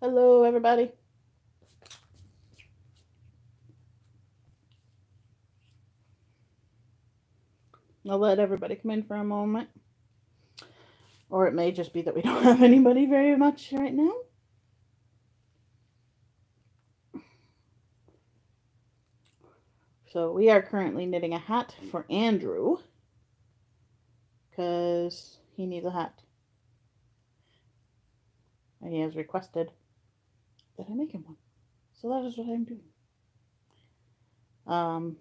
Hello, everybody. I'll let everybody come in for a moment. Or it may just be that we don't have anybody very much right now. So we are currently knitting a hat for Andrew because he needs a hat. And he has requested that I make him one. So that is what I'm doing. Um,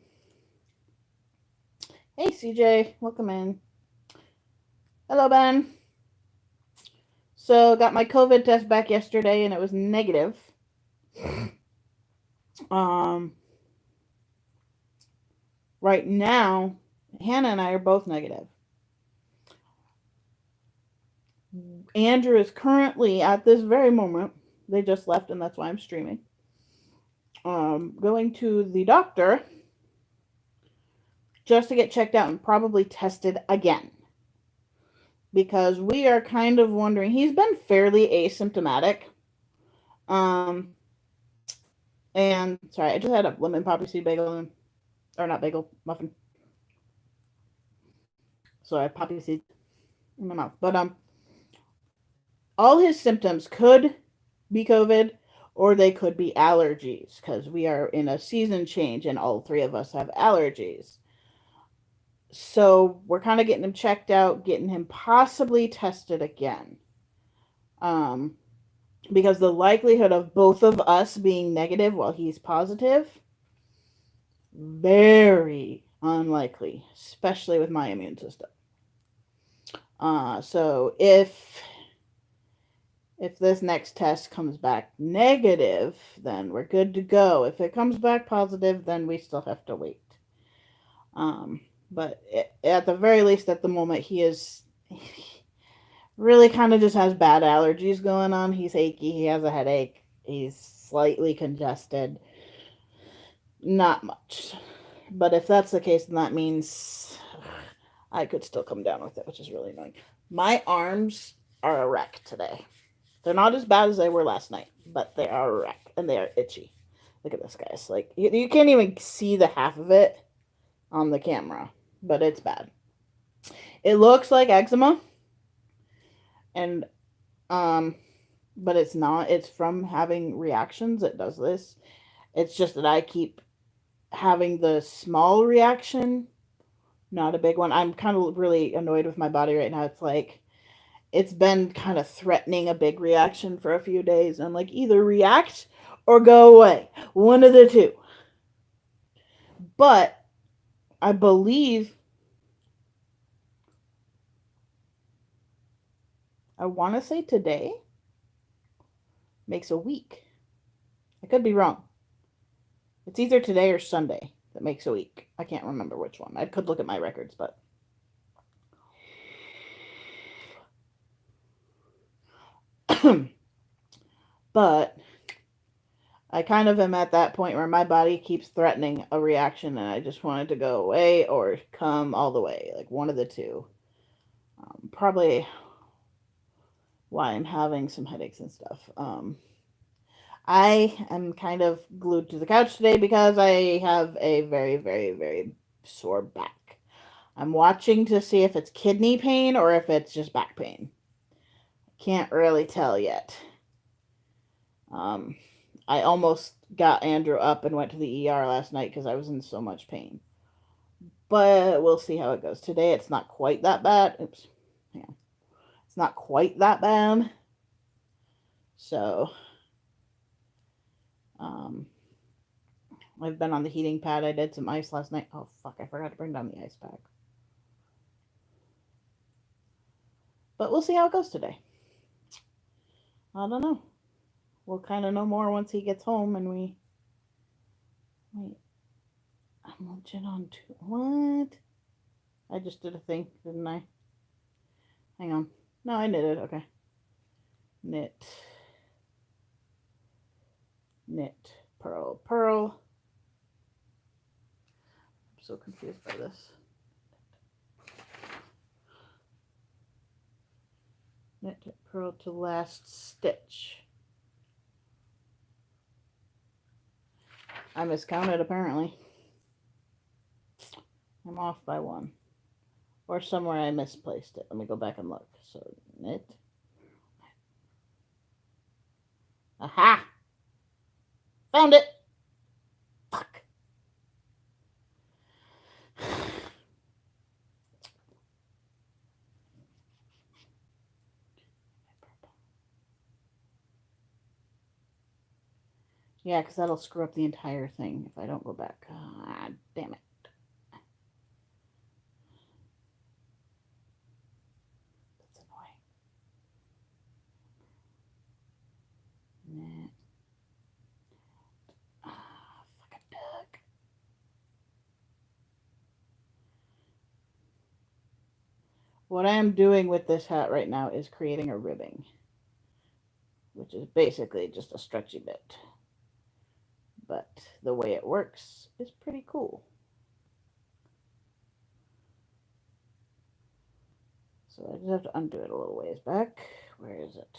hey, CJ, welcome in. Hello, Ben. So got my COVID test back yesterday and it was negative. Um, right now, Hannah and I are both negative. Andrew is currently at this very moment. They just left, and that's why I'm streaming. Going to the doctor just to get checked out and probably tested again because we are kind of wondering. He's been fairly asymptomatic. And sorry, I just had a lemon poppy seed bagel, or not bagel, muffin. So I have poppy seed in my mouth. But all his symptoms could be COVID or they could be allergies because we are in a season change and all three of us have allergies. So we're kind of getting him checked out, getting him possibly tested again. Um, because the likelihood of both of us being negative while he's positive, very unlikely, especially with my immune system. So if this next test comes back negative, then we're good to go. If it comes back positive, then we still have to wait. But at the very least, at the moment, he really kind of just has bad allergies going on. He's achy. He has a headache. He's slightly congested. Not much. But if that's the case, then that means I could still come down with it, which is really annoying. My arms are a wreck today. They're not as bad as they were last night, but they are a wreck and they are itchy. Look at this, guys. Like you can't even see the half of it on the camera, but it's bad. It looks like eczema, and but it's not. It's from having reactions. It does this. It's just that I keep having the small reaction, not a big one. I'm kind of really annoyed with my body right now. It's like it's been kind of threatening a big reaction for a few days. I'm like, either react or go away. One of the two. But I believe I want to say today makes a week. I could be wrong. It's either today or Sunday that makes a week. I can't remember which one. I could look at my records, but but I kind of am at that point where my body keeps threatening a reaction and I just want it to go away or come all the way, like one of the two. Probably why I'm having some headaches and stuff. I am kind of glued to the couch today because I have a very, very, very sore back. I'm watching to see if it's kidney pain or if it's just back pain. Can't really tell yet. I almost got Andrew up and went to the ER last night because I was in so much pain. But we'll see how it goes. Today it's not quite that bad. Oops. Yeah. It's not quite that bad. So, I've been on the heating pad. I did some ice last night. Oh, fuck. I forgot to bring down the ice pack. But we'll see how it goes today. I don't know. We'll kind of know more once he gets home and we. Wait. I'm legit on two. What? I just did a thing, didn't I? Hang on. No, I knitted. Okay. Knit. Knit. Purl. Purl. I'm so confused by this. Knit, purl to last stitch. I miscounted apparently. I'm off by one. Or somewhere I misplaced it. Let me go back and look. So knit. Aha! Found it! Fuck. Yeah, because that'll screw up the entire thing if I don't go back. Ah, damn it. That's annoying. Nah. Ah, fucking duck. What I am doing with this hat right now is creating a ribbing, which is basically just a stretchy bit. But the way it works is pretty cool. So I just have to undo it a little ways back. Where is it?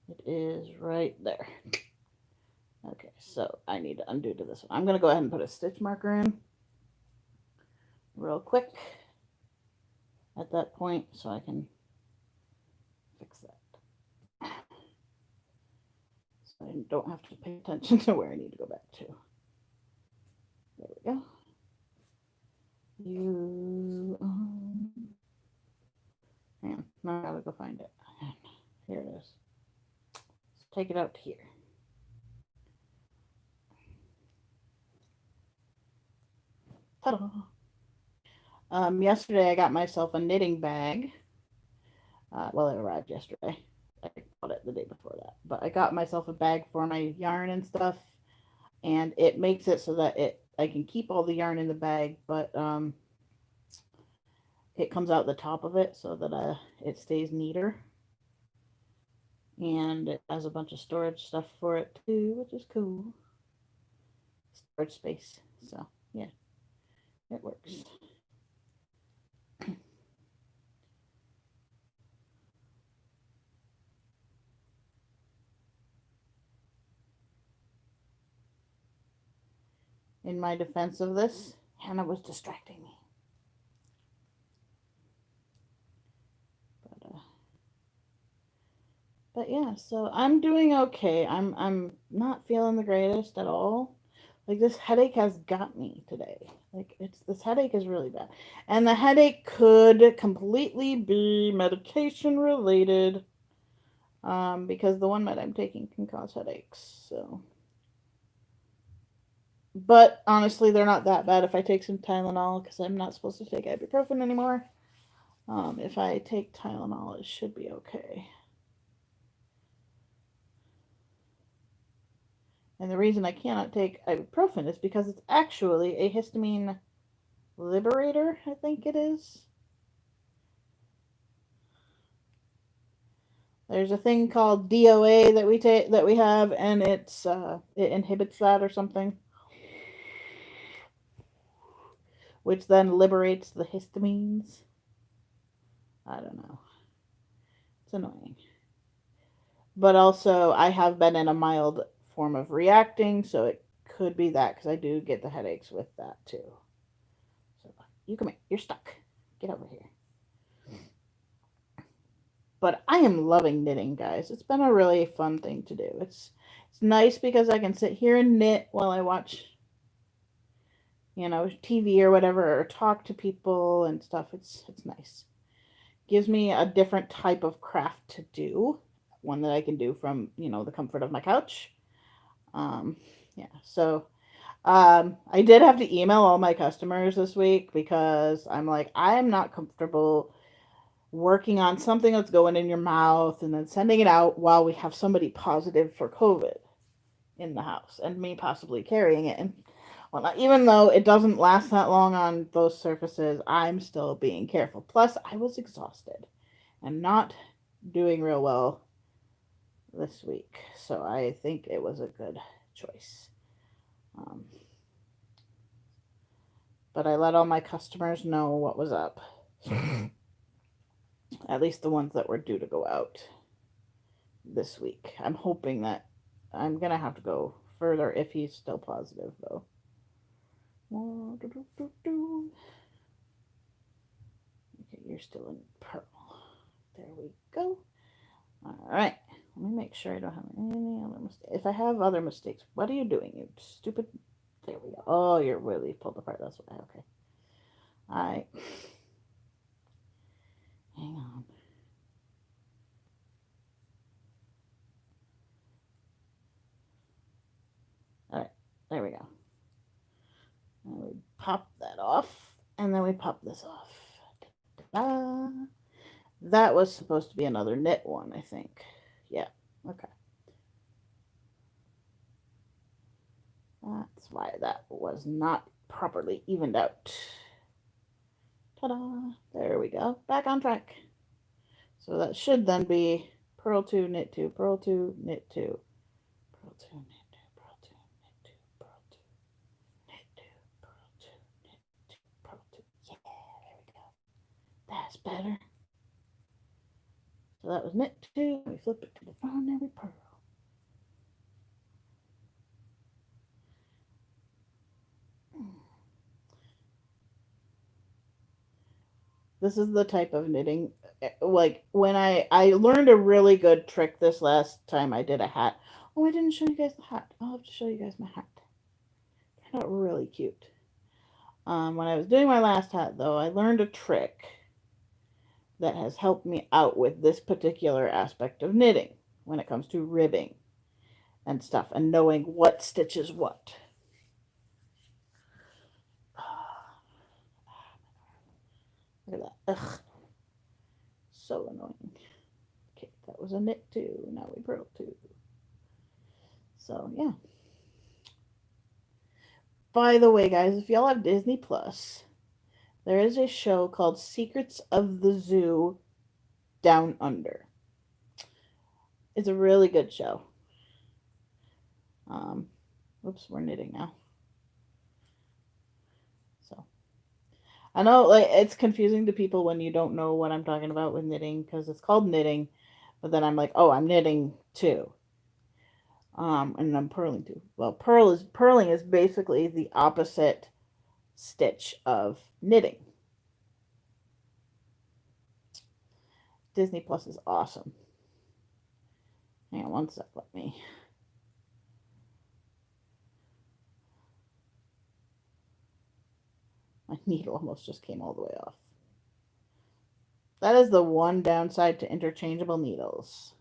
It is right there. Okay, so I need to undo to this one. I'm going to go ahead and put a stitch marker in real quick at that point so I can fix that. So I don't have to pay attention to where I need to go back to. There we go. Man, now I gotta go find it. Here it is. Let's take it out to here. Ta-da! Yesterday I got myself a knitting bag. Well, it arrived yesterday. I bought it the day before that. But I got myself a bag for my yarn and stuff, and it makes it so that I can keep all the yarn in the bag, but it comes out the top of it so that it stays neater. And it has a bunch of storage stuff for it too, which is cool. Storage space. So yeah, it works. In my defense of this, Hannah was distracting me. But yeah, so I'm doing okay. I'm not feeling the greatest at all. Like this headache has got me today. Like this headache is really bad. And the headache could completely be medication related. Because the one med I'm taking can cause headaches. So but honestly, they're not that bad if I take some Tylenol because I'm not supposed to take ibuprofen anymore. If I take Tylenol, it should be okay. And the reason I cannot take ibuprofen is because it's actually a histamine liberator, I think it is. There's a thing called DOA that we have, and it inhibits that or something, which then liberates the histamines. I don't know. It's annoying. But also, I have been in a mild form of reacting, so it could be that because I do get the headaches with that too. So you come here. You're stuck. Get over here. But I am loving knitting, guys. It's been a really fun thing to do. It's nice because I can sit here and knit while I watch, TV or whatever, or talk to people and stuff. It's nice. Gives me a different type of craft to do, one that I can do from the comfort of my couch. Yeah. So I did have to email all my customers this week because I'm like, I am not comfortable working on something that's going in your mouth and then sending it out while we have somebody positive for COVID in the house and me possibly carrying it. And well, even though it doesn't last that long on those surfaces, I'm still being careful. Plus, I was exhausted and not doing real well this week. So I think it was a good choice. But I let all my customers know what was up. At least the ones that were due to go out this week. I'm hoping that I'm going to have to go further if he's still positive, though. Okay, you're still in Pearl. There we go. All right. Let me make sure I don't have any other mistakes. If I have other mistakes, what are you doing, you stupid? There we go. Oh, you're really pulled apart. That's why. Okay. All right. Hang on. All right. There we go. And we pop that off, and then we pop this off. Da-da-da. That was supposed to be another knit one, I think. Yeah. Okay. That's why that was not properly evened out. Ta-da! There we go. Back on track. So that should then be purl 2, knit 2, purl 2, knit 2, purl 2, knit 2, purl 2, knit 2, purl 2, knit 2, purl 2, knit 2, purl 2. Yeah, there we go. That's better. So that was knit 2. We flip it to the front and we purl. This is the type of knitting, like when I learned a really good trick this last time I did a hat. Oh, I didn't show you guys the hat. I'll have to show you guys my hat. Turned out really cute. When I was doing my last hat, though, I learned a trick that has helped me out with this particular aspect of knitting when it comes to ribbing and stuff and knowing what stitches what. Look at that. Ugh. So annoying. Okay, that was a knit 2. Now we purl 2. So, yeah. By the way, guys, if y'all have Disney Plus, there is a show called Secrets of the Zoo Down Under. It's a really good show. Oops, we're knitting now. So, I know like it's confusing to people when you don't know what I'm talking about with knitting because it's called knitting, but then I'm like, oh, I'm knitting too. And I'm purling too. Well, purling is basically the opposite stitch of knitting. Disney Plus is awesome. Hang on one sec, let me. My needle almost just came all the way off. That is the one downside to interchangeable needles.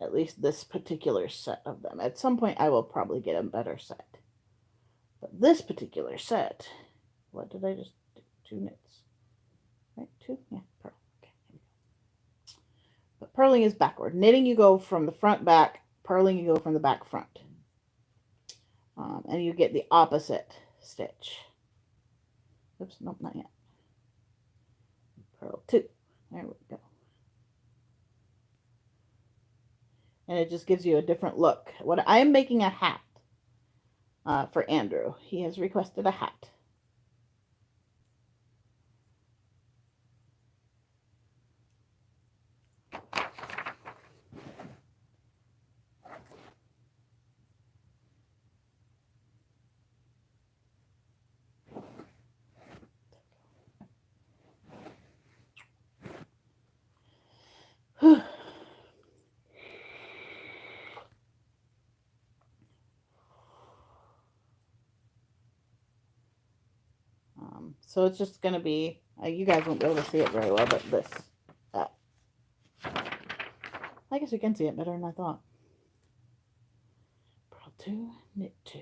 At least this particular set of them. At some point, I will probably get a better set. But this particular set, what did I just do? 2 knits. Right? 2? Yeah, purl. Okay, here we go. But purling is backward. Knitting, you go from the front back. Purling, you go from the back front. And you get the opposite stitch. Oops, nope, not yet. Purl 2. There we go. And it just gives you a different look. What I am making a hat for Andrew. He has requested a hat. So it's just going to be, you guys won't be able to see it very well, but this. I guess you can see it better than I thought. Purl 2, knit 2.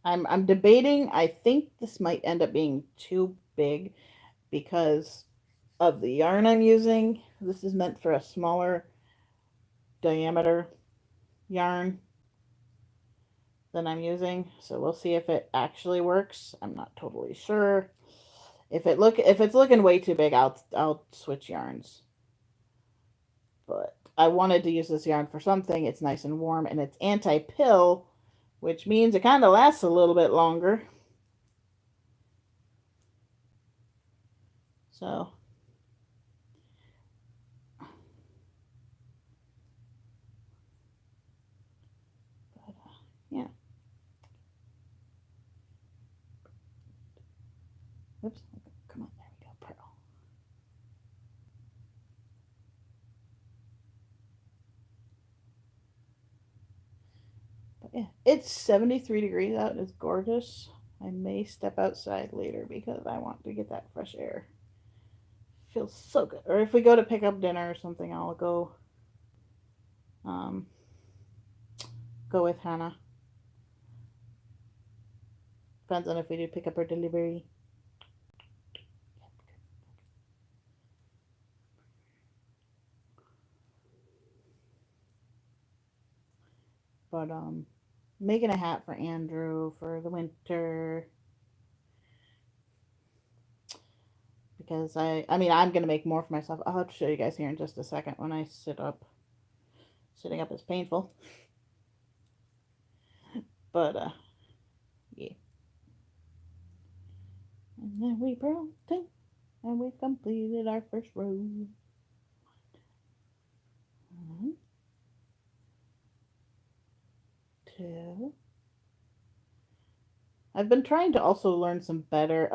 I'm debating. I think this might end up being too big because of the yarn I'm using. This is meant for a smaller diameter yarn than I'm using. So we'll see if it actually works. I'm not totally sure. If it's looking way too big, I'll switch yarns. But I wanted to use this yarn for something. It's nice and warm and it's anti-pill, which means it kind of lasts a little bit longer. So, but, yeah. Oops. Come on. There we go. Pearl. But yeah, it's 73 degrees out. It's gorgeous. I may step outside later because I want to get that fresh air. Feels so good. Or if we go to pick up dinner or something, I'll um, go with Hannah. Depends on if we do pick up or delivery. But making a hat for Andrew for the winter because I mean I'm gonna make more for myself. I'll have to show you guys here in just a second when I sit up. Sitting up is painful, but yeah. And then we broke two, and we've completed our first row. 1, 2. I've been trying to also learn some better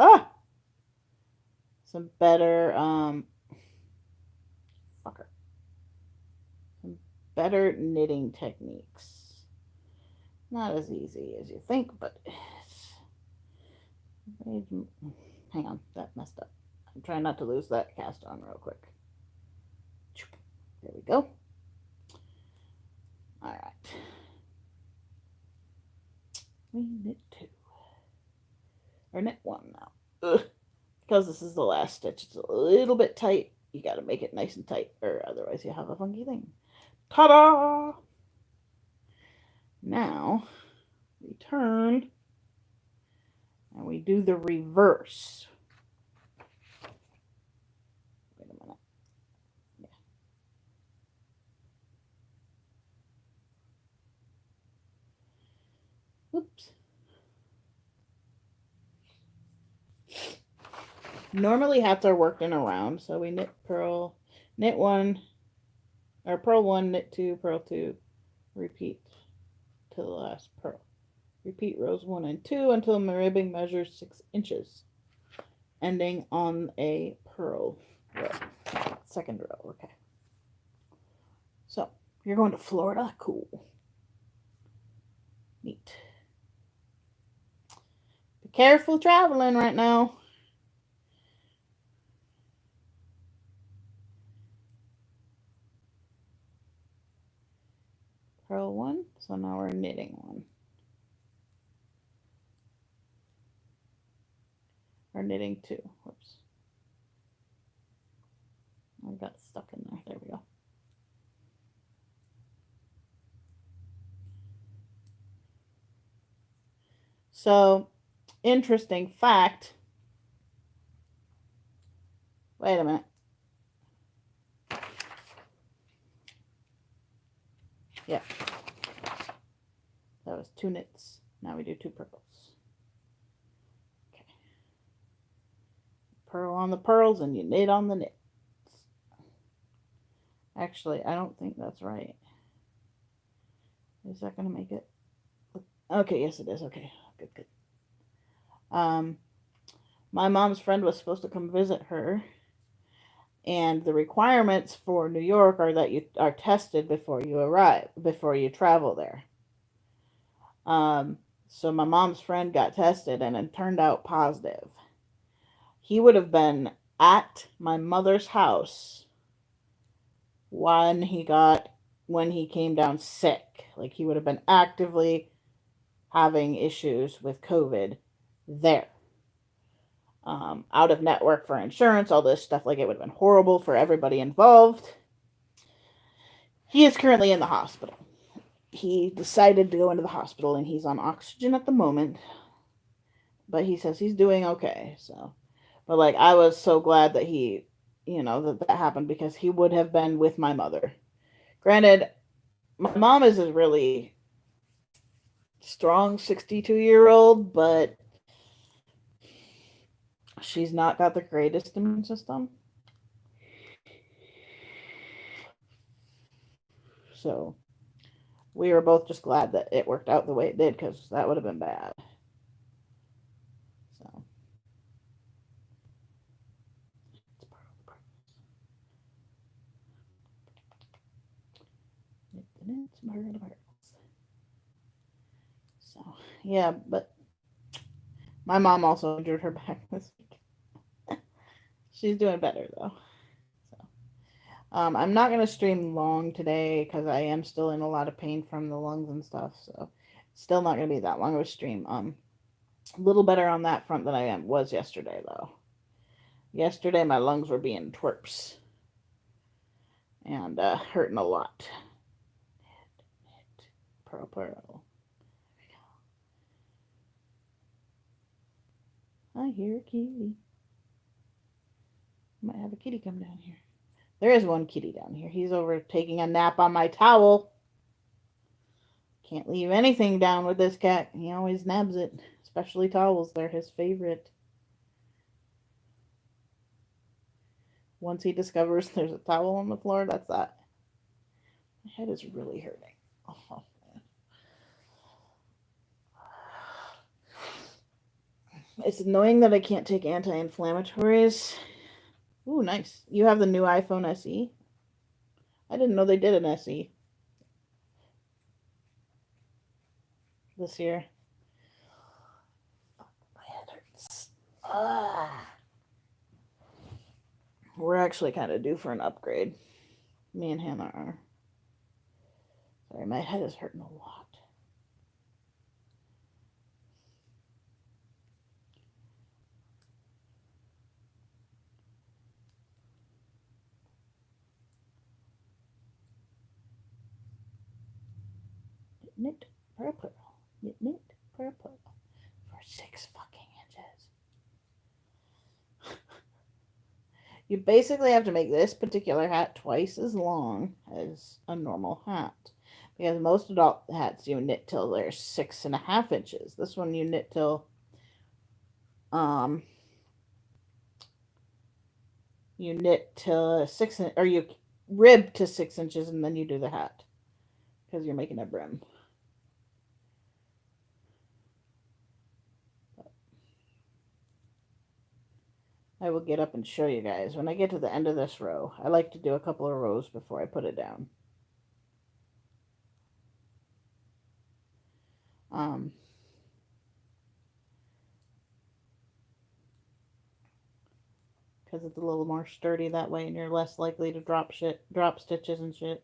fucker some better knitting techniques. Not as easy as you think, but hang on, that messed up. I'm trying not to lose that cast on real quick. There we go. All right. We knit 2. Or knit 1 now. Ugh. Because this is the last stitch, it's a little bit tight. You got to make it nice and tight, or otherwise you have a funky thing. Ta-da! Now, we turn, and we do the reverse. Wait a minute. Yeah. Oops. Normally hats are worked in a round, so we knit 1, or purl 1, knit 2, purl 2, repeat to the last purl. Repeat rows 1 and 2 until my ribbing measures 6 inches, ending on a purl row. Second row, okay. So, you're going to Florida? Cool. Neat. Be careful traveling right now. Purl 1, so now we're knitting 1. Or knitting 2. Whoops. I got stuck in there. There we go. So, interesting fact. Wait a minute. Yeah. That was 2 knits. Now we do 2 purls. Okay. Purl on the purls and you knit on the knits. Actually, I don't think that's right. Is that going to make it? Okay, yes it is. Okay, good. My mom's friend was supposed to come visit her, and the requirements for New York are that you are tested before you travel there. So my mom's friend got tested and it turned out positive. He would have been at my mother's house when he came down sick. Like he would have been actively having issues with COVID there. Out of network for insurance, all this stuff, like it would have been horrible for everybody involved. He is currently in the hospital. He decided to go into the hospital and he's on oxygen at the moment, but he says he's doing okay. So, but like I was so glad that he, that happened because he would have been with my mother. Granted, my mom is really strong 62-year-old, but she's not got the greatest immune system. So we were both just glad that it worked out the way it did, because that would have been bad. So so yeah, but my mom also injured her back this week. She's doing better though. So I'm not gonna stream long today because I am still in a lot of pain from the lungs and stuff. So still not gonna be that long of a stream. A little better on that front than I was yesterday though. Yesterday my lungs were being twerps and hurting a lot. Pearl. I hear a kitty. Might have a kitty come down here. There is one kitty down here. He's over taking a nap on my towel. Can't leave anything down with this cat. He always nabs it. Especially towels. They're his favorite. Once he discovers there's a towel on the floor, that's that. My head is really hurting. Oh, it's annoying that I can't take anti-inflammatories. Ooh, nice. You have the new iPhone SE? I didn't know they did an SE this year. My head hurts. We're actually kind of due for an upgrade. Me and Hannah are. Sorry, my head is hurting a lot. Knit purple. Knit purple. For 6 fucking inches. You basically have to make this particular hat twice as long as a normal hat. Because most adult hats you knit till they're 6.5 inches. This one you knit till you knit to or you rib to 6 inches and then you do the hat. Because you're making a brim. I will get up and show you guys. When I get to the end of this row, I like to do a couple of rows before I put it down. Because it's a little more sturdy that way and you're less likely to drop stitches and shit.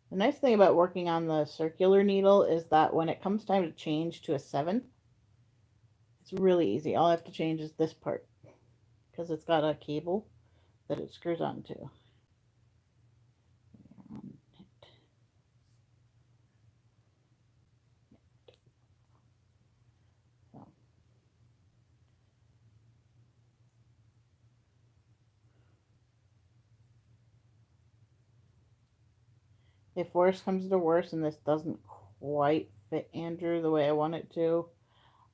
The nice thing about working on the circular needle is that when it comes time to change to a 7, it's really easy. All I have to change is this part because it's got a cable that it screws onto. So. If worse comes to worse and this doesn't quite fit Andrew the way I want it to,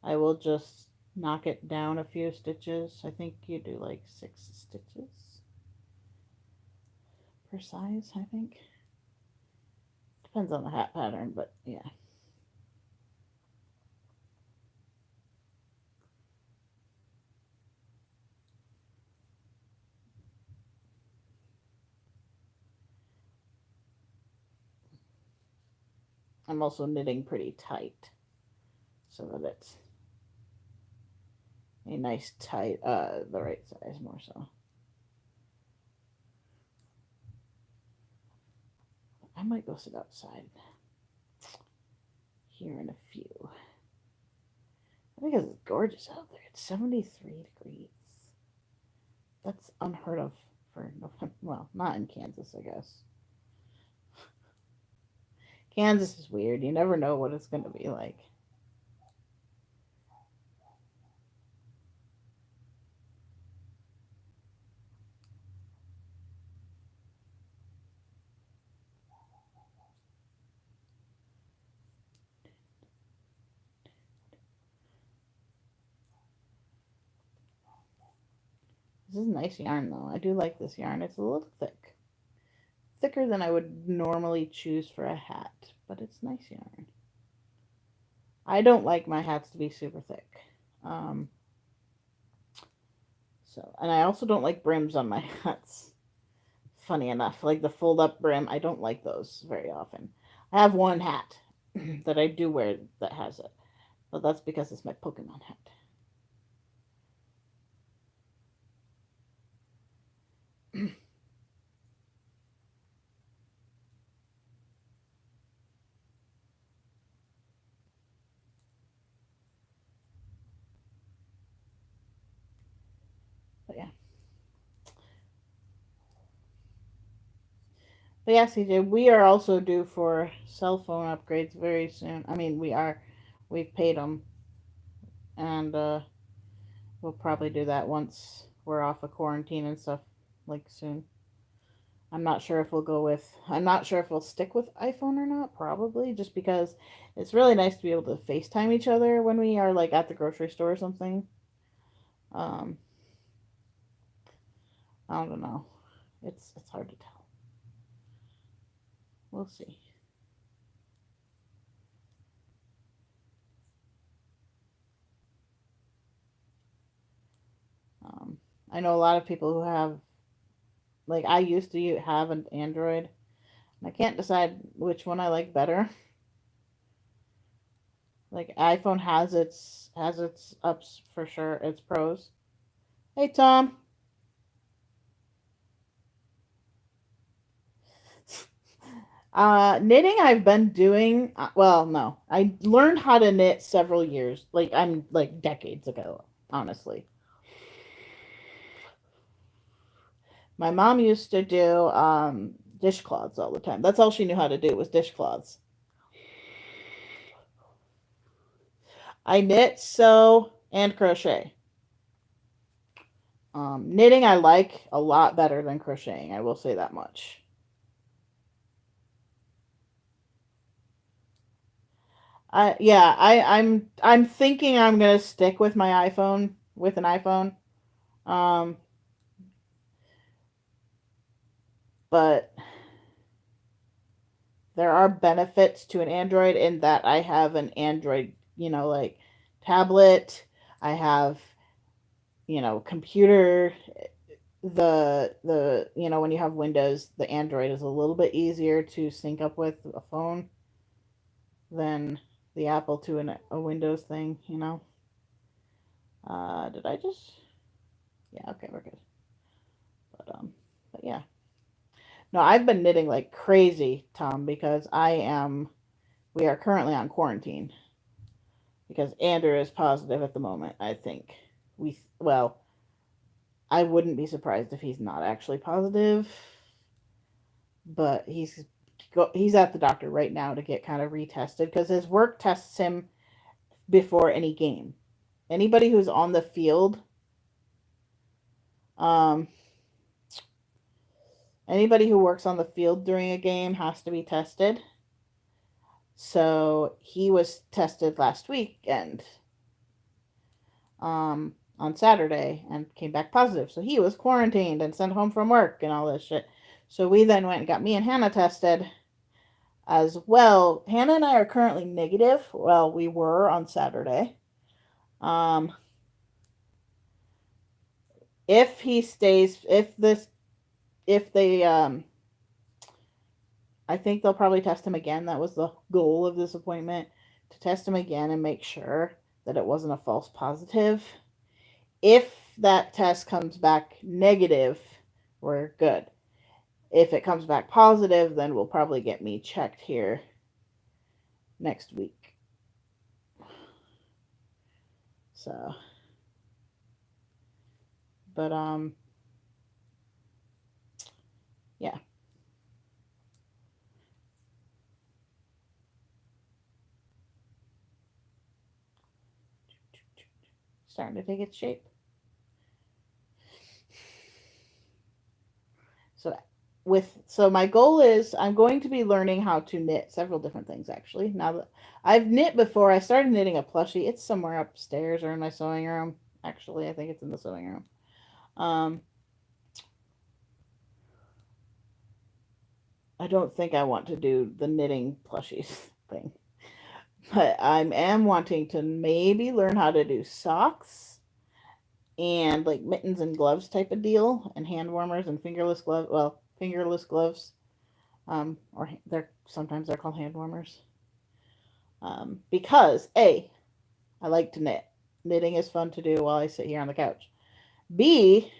I will just knock it down a few stitches. I think you do like 6 stitches per size, I think. Depends on the hat pattern, but yeah. I'm also knitting pretty tight so that it's a nice tight, the right size more so. I might go sit outside here in a few. Because it's gorgeous out there. It's 73 degrees. That's unheard of for November. Well, not in Kansas, I guess. Kansas is weird. You never know what it's going to be like. This is nice yarn, though. I do like this yarn. It's a little thick. Thicker than I would normally choose for a hat, but it's nice yarn. I don't like my hats to be super thick. Um, and I also don't like brims on my hats. Funny enough, like the fold up brim, I don't like those very often. I have one hat that I do wear that has it, but that's because it's my Pokemon hat. But yeah. But yeah, CJ, we are also due for cell phone upgrades very soon. I mean, we are. We've paid them, and we'll probably do that once we're off of quarantine and stuff, like soon. I'm not sure if we'll go with. I'm not sure if we'll stick with iPhone or not. Probably, just because it's really nice to be able to FaceTime each other when we are like at the grocery store or something. Um, I don't know. It's hard to tell. We'll see. Um, I know a lot of people who have, like, I used to have an Android. And I can't decide which one I like better. Like iPhone has its ups for sure, its pros. Hey Tom. Knitting I've been doing. Well, no, I learned how to knit several years. I'm like decades ago, honestly. My mom used to do dishcloths all the time. That's all she knew how to do was dishcloths. I knit, sew, and crochet. Knitting I like a lot better than crocheting. I will say that much. I'm thinking I'm gonna stick with my iPhone with an iPhone. Um, but there are benefits to an Android in that I have an Android, like tablet. I have, computer. The when you have Windows, the Android is a little bit easier to sync up with a phone than the Apple to a Windows thing. Did I just? Yeah, okay, we're good. But yeah. No, I've been knitting like crazy, Tom, because we are currently on quarantine because Andrew is positive at the moment. I think well, I wouldn't be surprised if he's not actually positive, but he's at the doctor right now to get kind of retested because his work tests him before any game. Anybody who's on the field, um, anybody who works on the field during a game has to be tested. So he was tested last weekend, on Saturday, and came back positive. So he was quarantined and sent home from work and all this shit. So we then went and got me and Hannah tested as well. Hannah and I are currently negative. Well, we were on Saturday. Um, if he stays, if they, I think they'll probably test him again. That was the goal of this appointment, to test him again and make sure that it wasn't a false positive. If that test comes back negative, we're good. If it comes back positive, then we'll probably get me checked here next week. So, but yeah. starting to take its shape. So my goal is I'm going to be learning how to knit several different things actually. Now that I've knit before, I started knitting a plushie. It's somewhere upstairs or in my sewing room. Actually, I think it's in the sewing room. Um, I don't think I want to do the knitting plushies thing, but I am wanting to maybe learn how to do socks and like mittens and gloves type of deal, and hand warmers and fingerless gloves. Well, fingerless gloves, or they're called hand warmers. Because I like to knit. Knitting is fun to do while I sit here on the couch. B,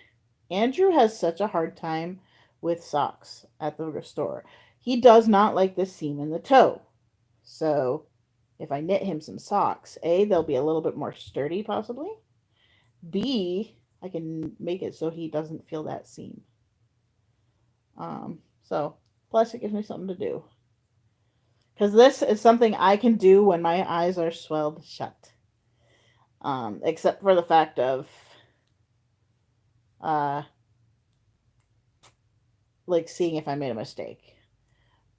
Andrew has such a hard time with socks at the store. He does not like the seam in the toe. So if I knit him some socks, A, they'll be a little bit more sturdy possibly. B, I can make it so he doesn't feel that seam. So plus it gives me something to do. Because this is something I can do when my eyes are swelled shut. Except for the fact of like seeing if I made a mistake.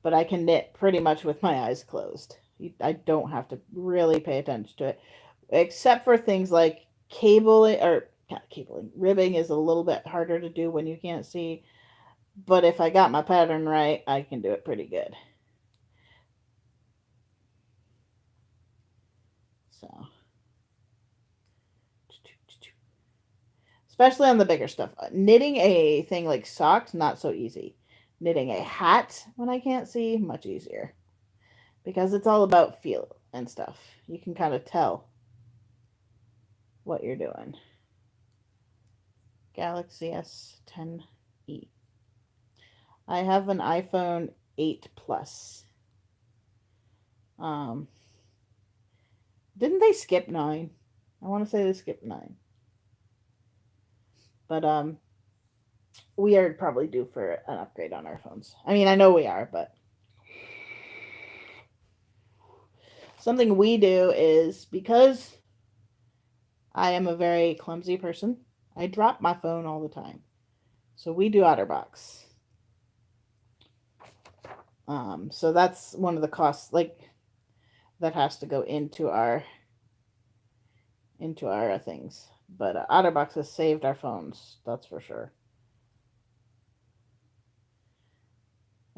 But I can knit pretty much with my eyes closed. I don't have to really pay attention to it. Except for things like cabling, or not cabling, ribbing is a little bit harder to do when you can't see. But if I got my pattern right, I can do it pretty good. So, especially on the bigger stuff. Knitting a thing like socks, not so easy. Knitting a hat when I can't see, much easier. Because it's all about feel and stuff. You can kind of tell what you're doing. Galaxy S10e. I have an iPhone 8 Plus. Didn't they skip 9? I want to say they skipped 9. But we are probably due for an upgrade on our phones. I mean, I know we are, but something we do is, because I am a very clumsy person, I drop my phone all the time. So we do OtterBox. So that's one of the costs, like, that has to go into our things. But OtterBox has saved our phones, that's for sure.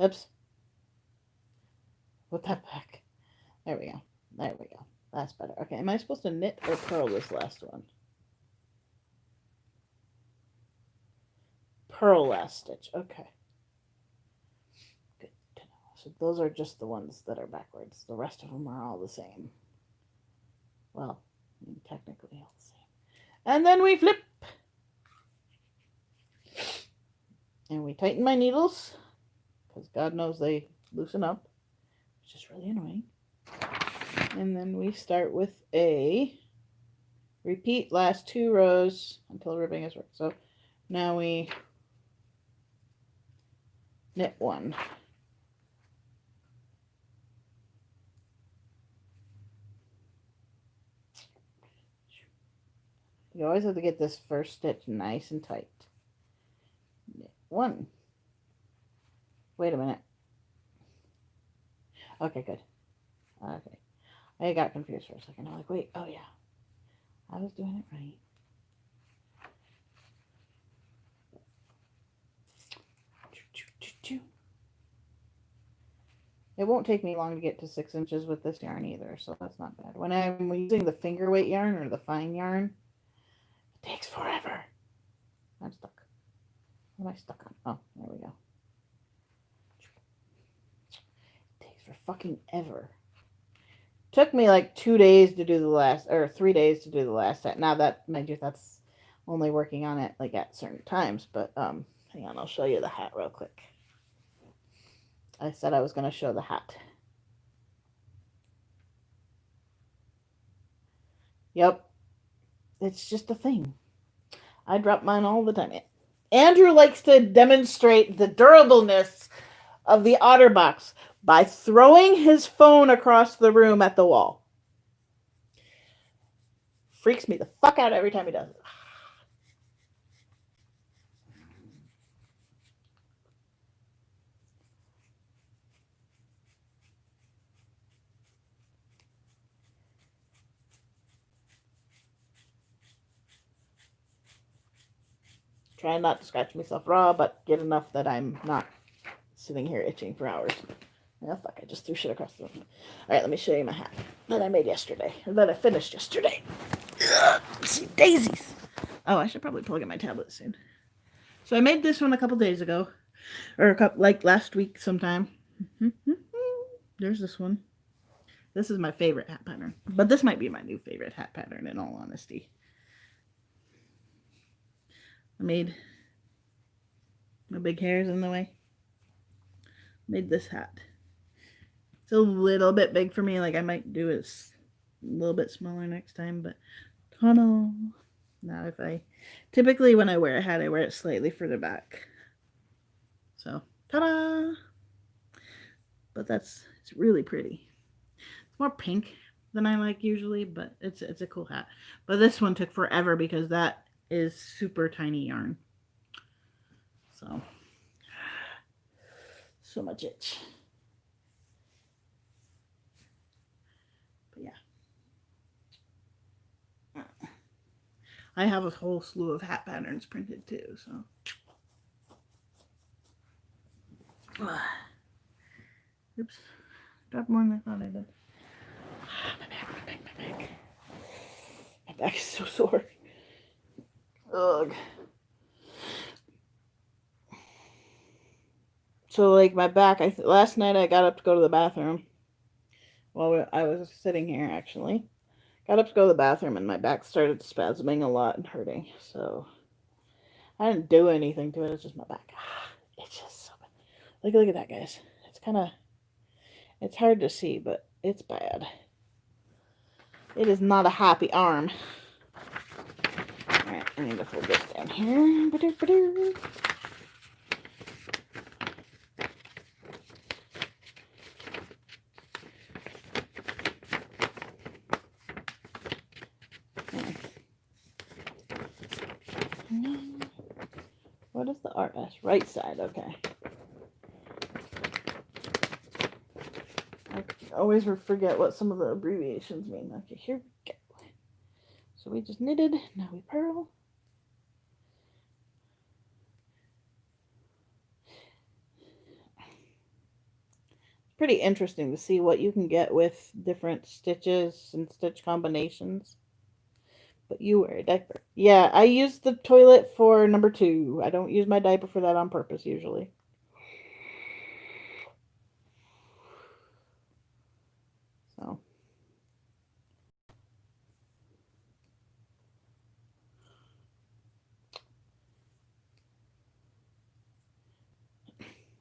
Oops. Put that back. There we go. There we go. That's better. Okay, am I supposed to knit or purl this last one? Purl last stitch. Okay. Good to know. So those are just the ones that are backwards. The rest of them are all the same. Well, I mean, technically all the same. And then we flip. And we tighten my needles, because God knows they loosen up, which is really annoying. And then we start with a repeat last 2 rows until ribbing is worked. So now we knit 1. You always have to get this first stitch nice and tight. Knit 1. Wait a minute. Okay, good. Okay. I got confused for a second. I'm like, wait, oh yeah. I was doing it right. It won't take me long to get to 6 inches with this yarn either, so that's not bad. When I'm using the finger weight yarn or the fine yarn, it takes forever. I'm stuck. What am I stuck on? Oh, there we go. It takes for fucking ever. Took me like 2 days to do the last, or 3 days to do the last set. Now that, mind you, that's only working on it like at certain times, but hang on, I'll show you the hat real quick. I said I was going to show the hat. Yep. It's just a thing. I drop mine all the time. Andrew likes to demonstrate the durableness of the OtterBox by throwing his phone across the room at the wall. freaks me the fuck out every time he does it. Trying not to scratch myself raw, but get enough that I'm not sitting here itching for hours. Oh, fuck, I just threw shit across the room. Alright, let me show you my hat that I made yesterday. Or that I finished yesterday. See, daisies. Oh, I should probably plug in my tablet soon. So I made this one a couple days ago. Or like last week sometime. There's this one. This is my favorite hat pattern. But this might be my new favorite hat pattern, in all honesty. I made my big hair's in the way. Made this hat. It's a little bit big for me. Like, I might do it a little bit smaller next time, but ta-da! Now, typically when I wear a hat, I wear it slightly further back. So, ta-da! But it's really pretty. It's more pink than I like usually, but it's a cool hat. But this one took forever because that is super tiny yarn. So much itch. But yeah. I have a whole slew of hat patterns printed too, so. Oops. Dropped more than I thought I did. My back. My back is so sore. Ugh. So, like, my back, last night I got up to go to the bathroom. While I was sitting here, actually. Got up to go to the bathroom, and my back started spasming a lot and hurting. So, I didn't do anything to it. It's just my back. It's just so bad. Look at that, guys. It's hard to see, but it's bad. It is not a happy arm. Alright, I need to fold this down here. Ba-doo. What is the RS? Right side, okay. I always forget what some of the abbreviations mean. Okay, here we go. So we just knitted, now we purl. Pretty interesting to see what you can get with different stitches and stitch combinations. But you wear a diaper. Yeah, I use the toilet for number 2. I don't use my diaper for that on purpose usually. So.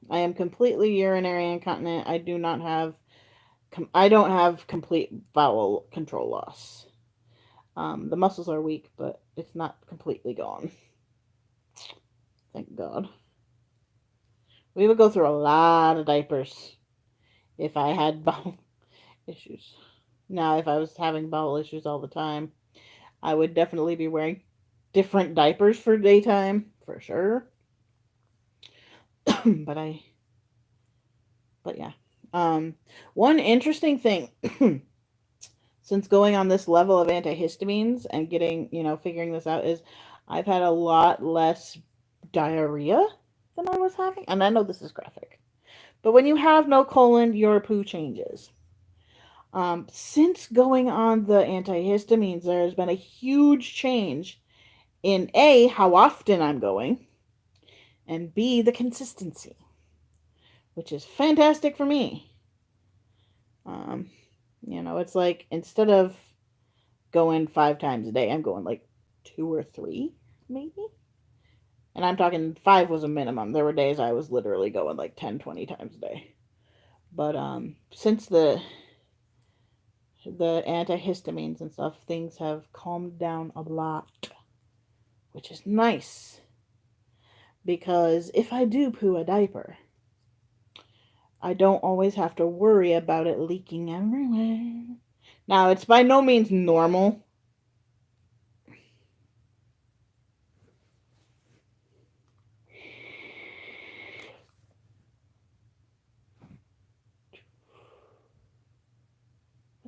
I am completely urinary incontinent. I don't have complete bowel control loss. The muscles are weak, but it's not completely gone. Thank God. We would go through a lot of diapers if I had bowel issues. Now, if I was having bowel issues all the time, I would definitely be wearing different diapers for daytime, for sure. But yeah. One interesting thing, since going on this level of antihistamines and getting, figuring this out, is I've had a lot less diarrhea than I was having. And I know this is graphic. But when you have no colon, your poo changes. Since going on the antihistamines, there has been a huge change in A, how often I'm going, and B, the consistency, which is fantastic for me. It's like, instead of going 5 times a day, I'm going like 2 or 3, maybe. And I'm talking 5 was a minimum. There were days I was literally going like 10, 20 times a day. But since the antihistamines and stuff, things have calmed down a lot, which is nice. Because if I do poo a diaper, I don't always have to worry about it leaking everywhere. Now, it's by no means normal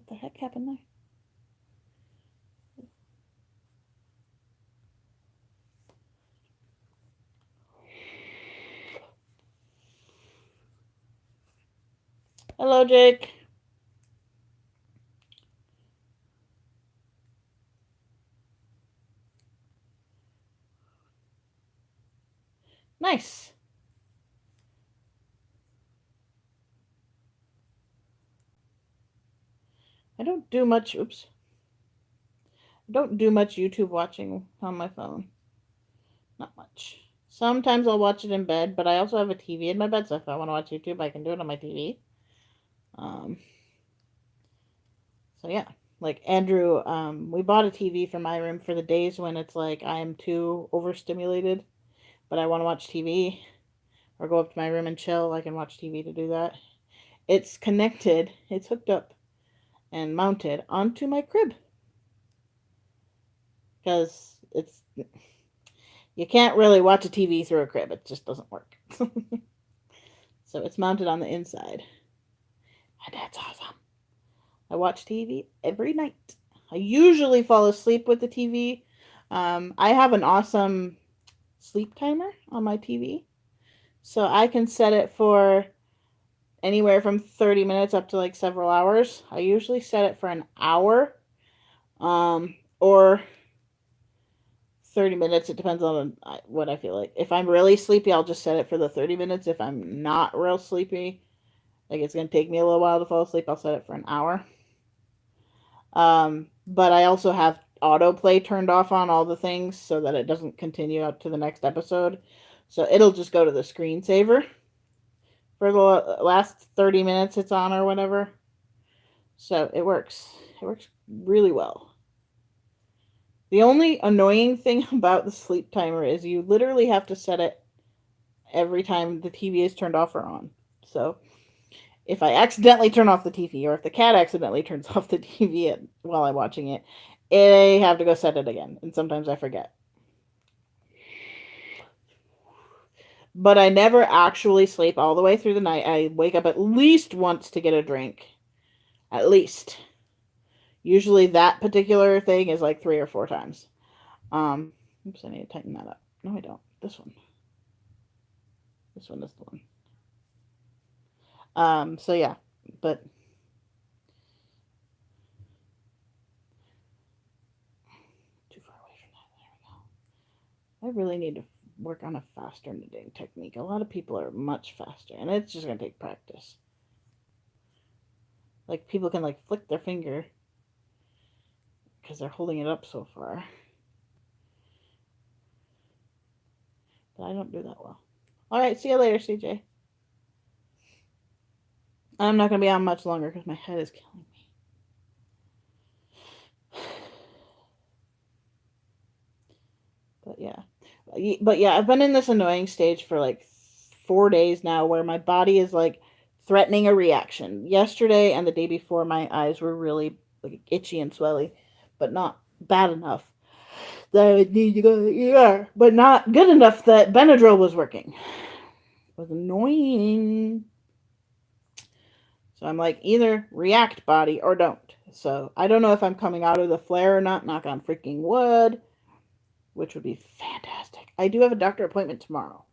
the heck happened there? Hello, Jake. Nice. I don't do much. Oops. I don't do much YouTube watching on my phone. Not much. Sometimes I'll watch it in bed, but I also have a TV in my bed, so if I want to watch YouTube, I can do it on my TV. Um, so yeah, like Andrew, we bought a TV for my room for the days when it's like I am too overstimulated, but I want to watch TV or go up to my room and chill. I can watch TV to do that. It's connected. It's hooked up and mounted onto my crib because it's you can't really watch a TV through a crib. It just doesn't work. So it's mounted on the inside. And that's awesome. I watch TV every night. I usually fall asleep with the TV. I have an awesome sleep timer on my TV. So I can set it for anywhere from 30 minutes up to like several hours. I usually set it for an hour or 30 minutes. It depends on what I feel like. If I'm really sleepy, I'll just set it for the 30 minutes. If I'm not real sleepy, like it's going to take me a little while to fall asleep, I'll set it for an hour. But I also have autoplay turned off on all the things so that it doesn't continue up to the next episode. So it'll just go to the screensaver for the last 30 minutes it's on or whatever. So it works. It works really well. The only annoying thing about the sleep timer is you literally have to set it every time the TV is turned off or on. So if I accidentally turn off the TV or if the cat accidentally turns off the TV while I'm watching it, I have to go set it again. And sometimes I forget. But I never actually sleep all the way through the night. I wake up at least once to get a drink. At least. Usually that particular thing is like 3 or 4 times. Oops, I need to tighten that up. No, I don't. This one. This one is the one. So yeah, but too far away from that. There we go. I really need to work on a faster knitting technique. A lot of people are much faster, and it's just gonna take practice. Like people can like flick their finger because they're holding it up so far. But I don't do that well. All right, see you later, CJ. I'm not gonna be on much longer because my head is killing me. But yeah, I've been in this annoying stage for like 4 days now where my body is like threatening a reaction. Yesterday and the day before, my eyes were really like itchy and swelly, but not bad enough that I would need to go to the ER, but not good enough that Benadryl was working. It was annoying. So I'm like, either react, body, or don't. So I don't know if I'm coming out of the flare or not. Knock on freaking wood, which would be fantastic. I do have a doctor appointment tomorrow.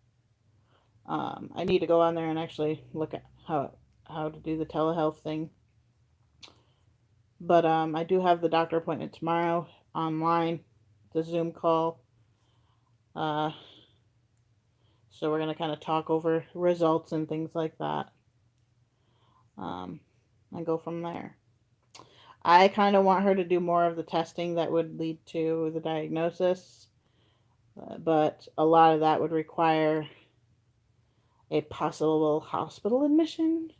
I need to go on there and actually look at how to do the telehealth thing. But I do have the doctor appointment tomorrow online, the Zoom call. So we're gonna kind of talk over results and things like that, and go from there. I kind of want her to do more of the testing that would lead to the diagnosis, but a lot of that would require a possible hospital admission,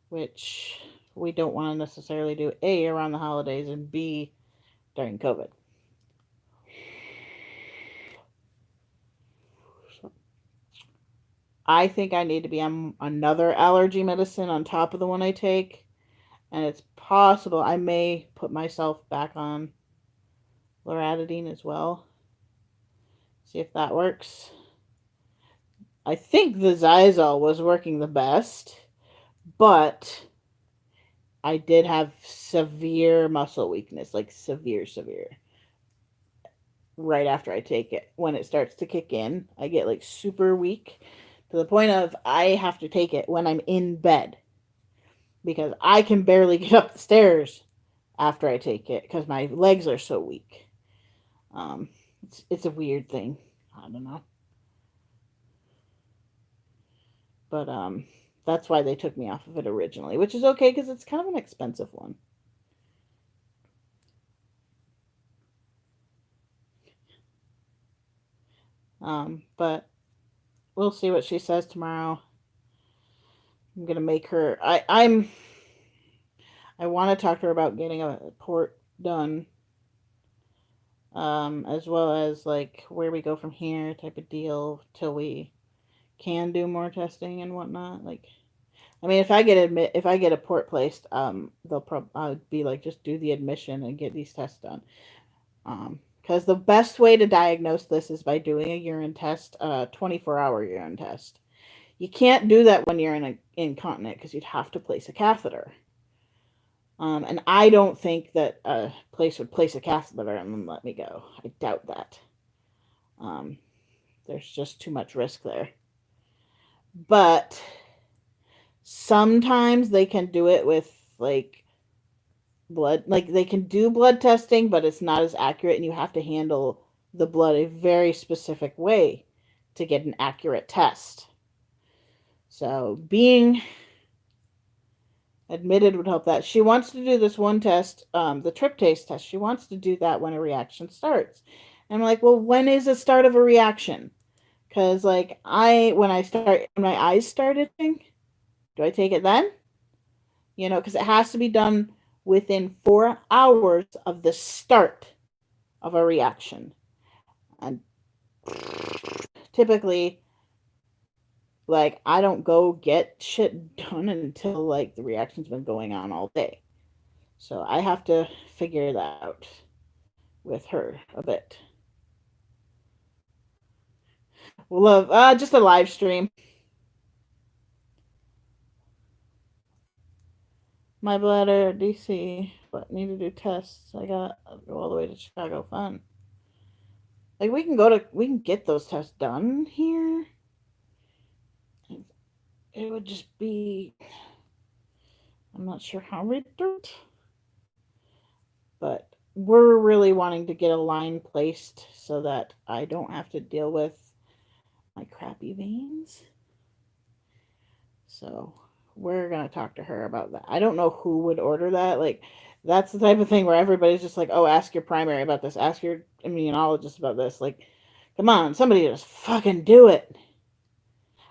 which we don't want to necessarily do, A, around the holidays, and B, during COVID. So I think I need to be on another allergy medicine on top of the one I take, and it's possible I may put myself back on loratadine as well. See if that works. I think the Xyzal was working the best, but I did have severe muscle weakness, like severe, severe. Right after I take it, when it starts to kick in, I get like super weak to the point of I have to take it when I'm in bed because I can barely get up the stairs after I take it because my legs are so weak. Um, it's a weird thing. I don't know, but that's why they took me off of it originally, which is okay because it's kind of an expensive one. But we'll see what she says tomorrow. I'm gonna make her. I want to talk to her about getting a port done, as well as like where we go from here type of deal till we can do more testing and whatnot. Like, I mean, if I get a port placed, they'll probably I'd be like just do the admission and get these tests done. Because the best way to diagnose this is by doing a urine test, 24-hour urine test. You can't do that when you're incontinent because you'd have to place a catheter. And I don't think that a place would place a catheter and then let me go. I doubt that. Um, there's just too much risk there. But sometimes they can do it with like blood, like they can do blood testing, but it's not as accurate, and you have to handle the blood a very specific way to get an accurate test. So being admitted would help that. She wants to do this one test, the tryptase test. She wants to do that when a reaction starts. And I'm like, well, when is the start of a reaction? Because like when my eyes start itching, do I take it then? Because it has to be done within 4 hours of the start of a reaction. And typically, like, I don't go get shit done until like the reaction's been going on all day. So I have to figure that out with her a bit. We'll love just a live stream. My bladder, DC, but need to do tests. I got to go all the way to Chicago. Fun. Like we can get those tests done here. It would just be, I'm not sure how we do it, but we're really wanting to get a line placed so that I don't have to deal with my crappy veins. So we're gonna talk to her about that. I don't know who would order that. Like, that's the type of thing where everybody's just like, oh, ask your primary about this, ask your immunologist about this. Like, come on, somebody just fucking do it.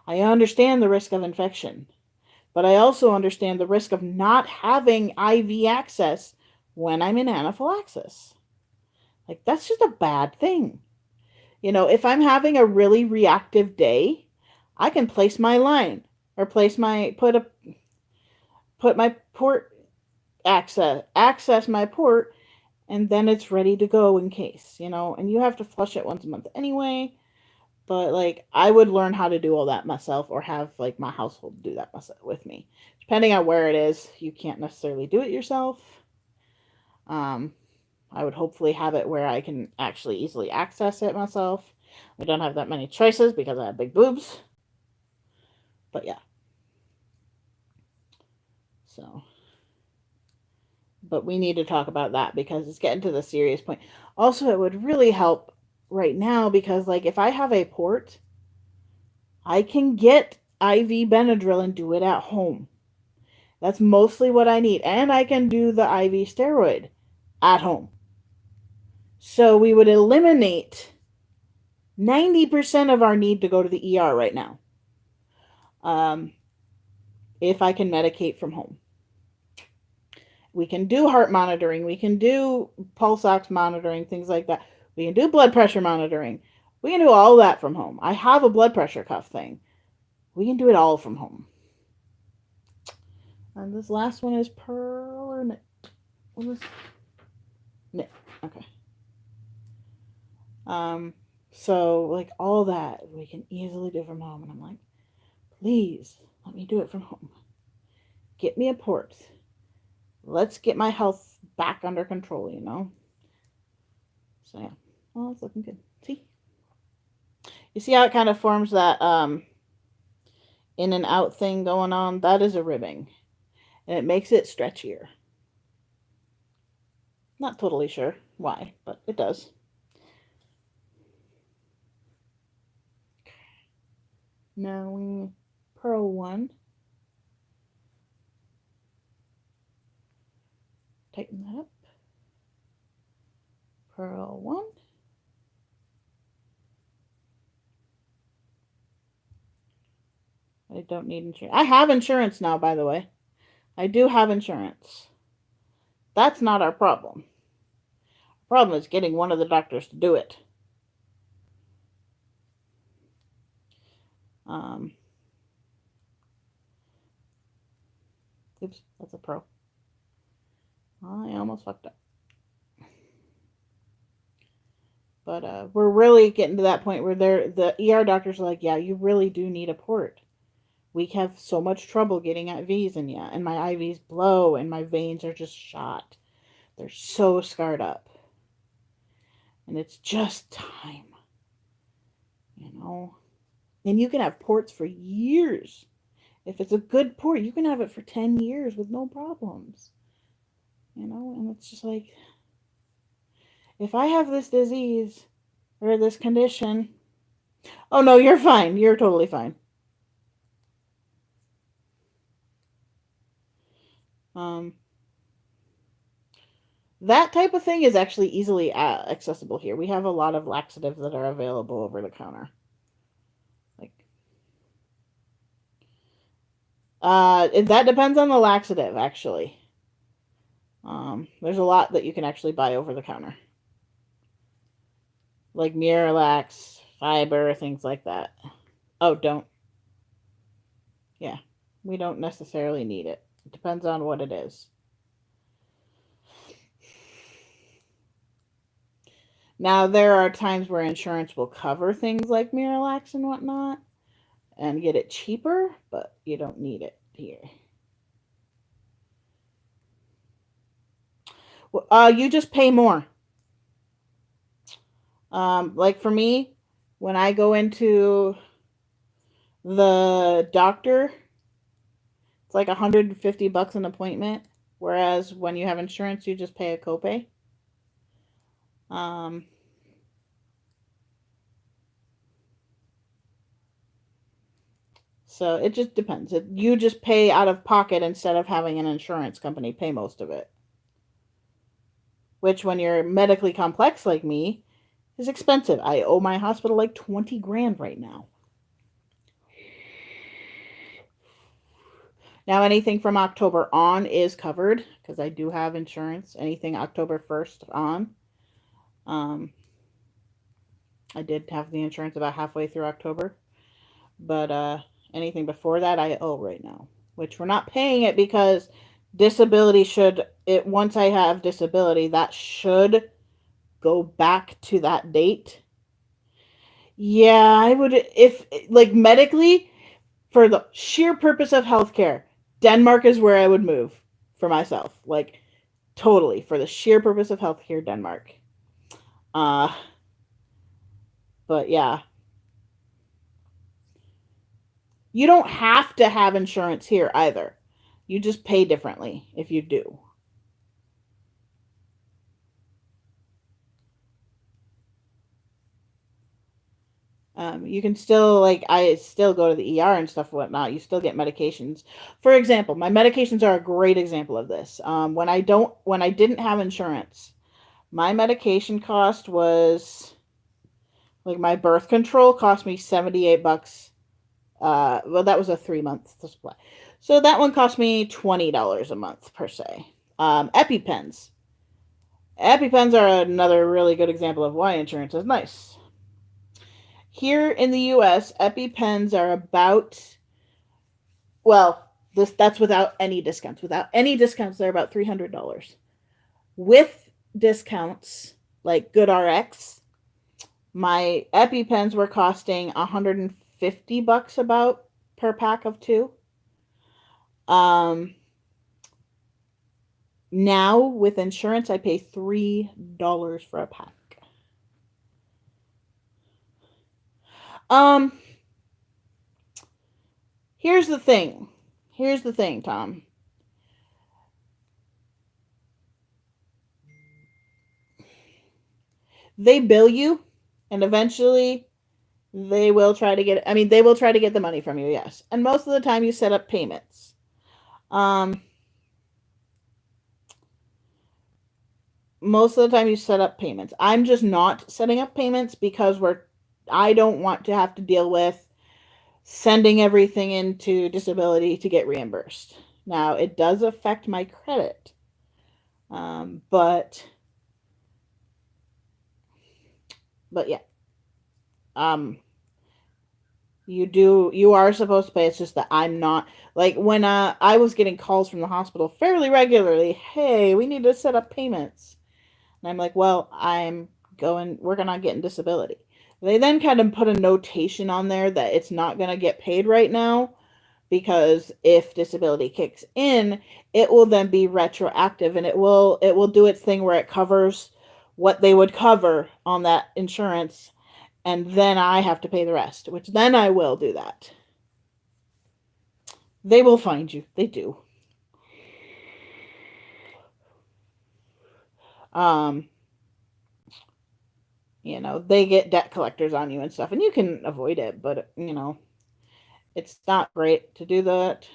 I understand the risk of infection, but I also understand the risk of not having IV access when I'm in anaphylaxis. Like, that's just a bad thing. If I'm having a really reactive day, I can place my line or put my port access my port, and then it's ready to go in case. And you have to flush it once a month anyway. But like, I would learn how to do all that myself, or have like my household do that myself with me. Depending on where it is, you can't necessarily do it yourself. Um, I would hopefully have it where I can actually easily access it myself. I don't have that many choices because I have big boobs. But yeah. So, but we need to talk about that because it's getting to the serious point. Also, it would really help right now because like if I have a port, I can get IV Benadryl and do it at home. That's mostly what I need. And I can do the IV steroid at home. So we would eliminate 90% of our need to go to the ER right now. Um, if I can medicate from home. We can do heart monitoring. We can do pulse ox monitoring, things like that. We can do blood pressure monitoring. We can do all that from home. I have a blood pressure cuff thing. We can do it all from home. And this last one is Pearl or Knit? What was Knit? Okay. Um, so like all that we can easily do from home. And I'm like, please let me do it from home. Get me a port. let's get my health back under control, you know? So yeah. Well, it's looking good. See? You see how it kind of forms that in and out thing going on? That is a ribbing. And it makes it stretchier. Not totally sure why, but it does. Now we purl one. Tighten that up. Purl one. I don't need insurance. I have insurance now, by the way. I do have insurance. That's not our problem. Our problem is getting one of the doctors to do it. Oops, that's a pro. I almost fucked up. But we're really getting to that point where the ER doctors are like, yeah, you really do need a port. We have so much trouble getting IVs in you, and my IVs blow, and my veins are just shot. They're so scarred up. And it's just time. You know? And you can have ports for years. If it's a good port, you can have it for 10 years with no problems. You know? And it's just like, if I have this disease or this condition, oh no, you're fine. You're totally fine. That type of thing is actually easily accessible here. We have a lot of laxatives that are available over the counter. Like, that depends on the laxative, actually. There's a lot that you can actually buy over the counter, like Miralax, fiber, things like that. Oh, don't. Yeah, we don't necessarily need it. It depends on what it is. Now, there are times where insurance will cover things like Miralax and whatnot and get it cheaper, but you don't need it here. You just pay more. Like for me, when I go into the doctor, it's like $150 an appointment. Whereas when you have insurance, you just pay a copay. So it just depends. You just pay out of pocket instead of having an insurance company pay most of it. Which, when you're medically complex like me, is expensive. I owe my hospital like 20 grand right now. Now, anything from October on is covered because I do have insurance. Anything October 1st on. I did have the insurance about halfway through October. But anything before that, I owe right now. Which we're not paying it because disability once I have disability, that should go back to that date. Yeah, I would, if, like, medically, for the sheer purpose of healthcare, Denmark is where I would move for myself. Like, totally. For the sheer purpose of healthcare, Denmark. But yeah. You don't have to have insurance here either. You just pay differently if you do. You can still, like, I still go to the ER and stuff and whatnot. You still get medications. For example, my medications are a great example of this. When I didn't have insurance, my medication cost was, like, my birth control cost me $78. Well, that was a 3-month supply. So that one cost me $20 a month per se. EpiPens. EpiPens are another really good example of why insurance is nice. Here in the US, EpiPens are about, well, that's without any discounts. Without any discounts, they're about $300. With discounts, like GoodRx, my EpiPens were costing $150 about per pack of 2. Now with insurance, I pay $3 for a pack. Um, here's the thing. Here's the thing, Tom. They bill you, and eventually they will try to get. I mean, they will try to get the money from you. Yes, and most of the time you set up payments. Um, most of the time you set up payments. I'm just not setting up payments because I don't want to have to deal with sending everything into disability to get reimbursed. Now, it does affect my credit. But yeah. Um you are supposed to pay. It's just that I'm not, like, when I was getting calls from the hospital fairly regularly, hey, we need to set up payments. And I'm like, well, I'm working on getting disability. They then kind of put a notation on there that it's not going to get paid right now because if disability kicks in, it will then be retroactive, and it will do its thing where it covers what they would cover on that insurance, and then I have to pay the rest, which then I will do that. They will find you. They do. Um, they get debt collectors on you and stuff, and you can avoid it, but it's not great to do that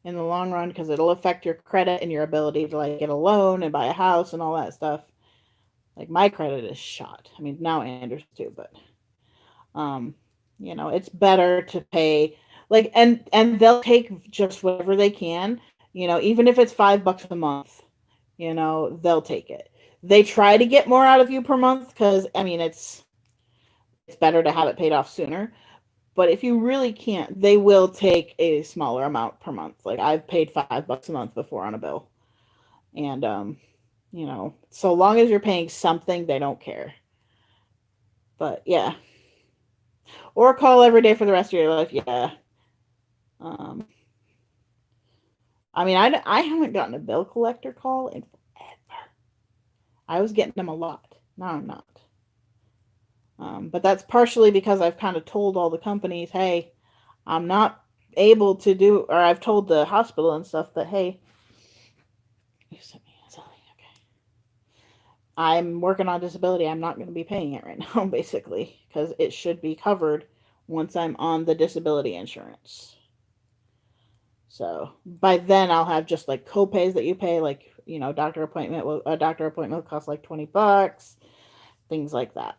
in the long run because it'll affect your credit and your ability to like get a loan and buy a house and all that stuff. Like, my credit is shot. I mean, now Anders too, but um, it's better to pay, like, and they'll take just whatever they can. Even if it's $5 a month, they'll take it. They try to get more out of you per month because I mean it's better to have it paid off sooner. But if you really can't, they will take a smaller amount per month. Like, I've paid $5 a month before on a bill, and so long as you're paying something, they don't care. But yeah, or call every day for the rest of your life. Yeah. Um, I mean, I haven't gotten a bill collector call in forever. I was getting them a lot. Now I'm not. But that's partially because I've kind of told all the companies, hey, I'm not able to do, or I've told the hospital and stuff that, hey, you sent me something, okay. I'm working on disability. I'm not going to be paying it right now, basically, because it should be covered once I'm on the disability insurance. So by then I'll have just like co-pays that you pay, like, a doctor appointment will cost like $20, things like that.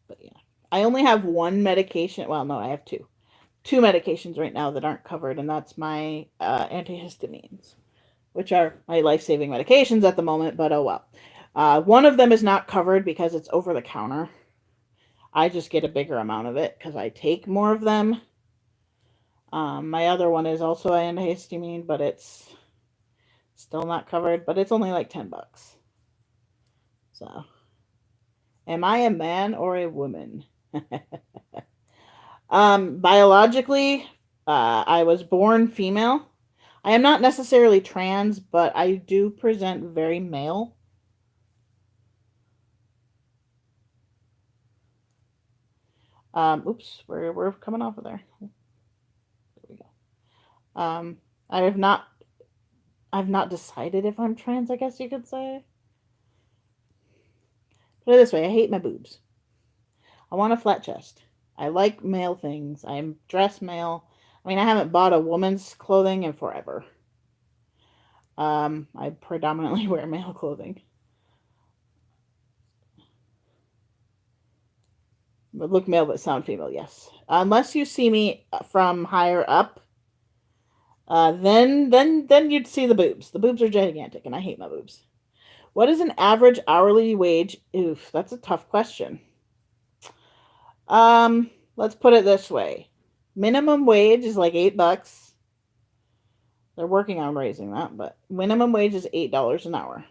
But yeah, I only have one medication. Well, no, I have two medications right now that aren't covered, and that's my antihistamines, which are my life-saving medications at the moment. But oh well. One of them is not covered because it's over the counter. I just get a bigger amount of it because I take more of them. My other one is also antihistamine, but it's still not covered. But it's only like $10. So, am I a man or a woman? Biologically, I was born female. I am not necessarily trans, but I do present very male. Oops, we're coming off of there. There we go. Um, I have not I've not decided if I'm trans, I guess you could say. Put it this way, I hate my boobs. I want a flat chest. I like male things. I'm dressed male. I mean, I haven't bought a woman's clothing in forever. I predominantly wear male clothing. But look male but sound female, yes. Unless you see me from higher up, then you'd see the boobs. The boobs are gigantic, and I hate my boobs. What is an average hourly wage? Oof, that's a tough question. Let's put it this way. Minimum wage is like $8. They're working on raising that, but minimum wage is $8 an hour.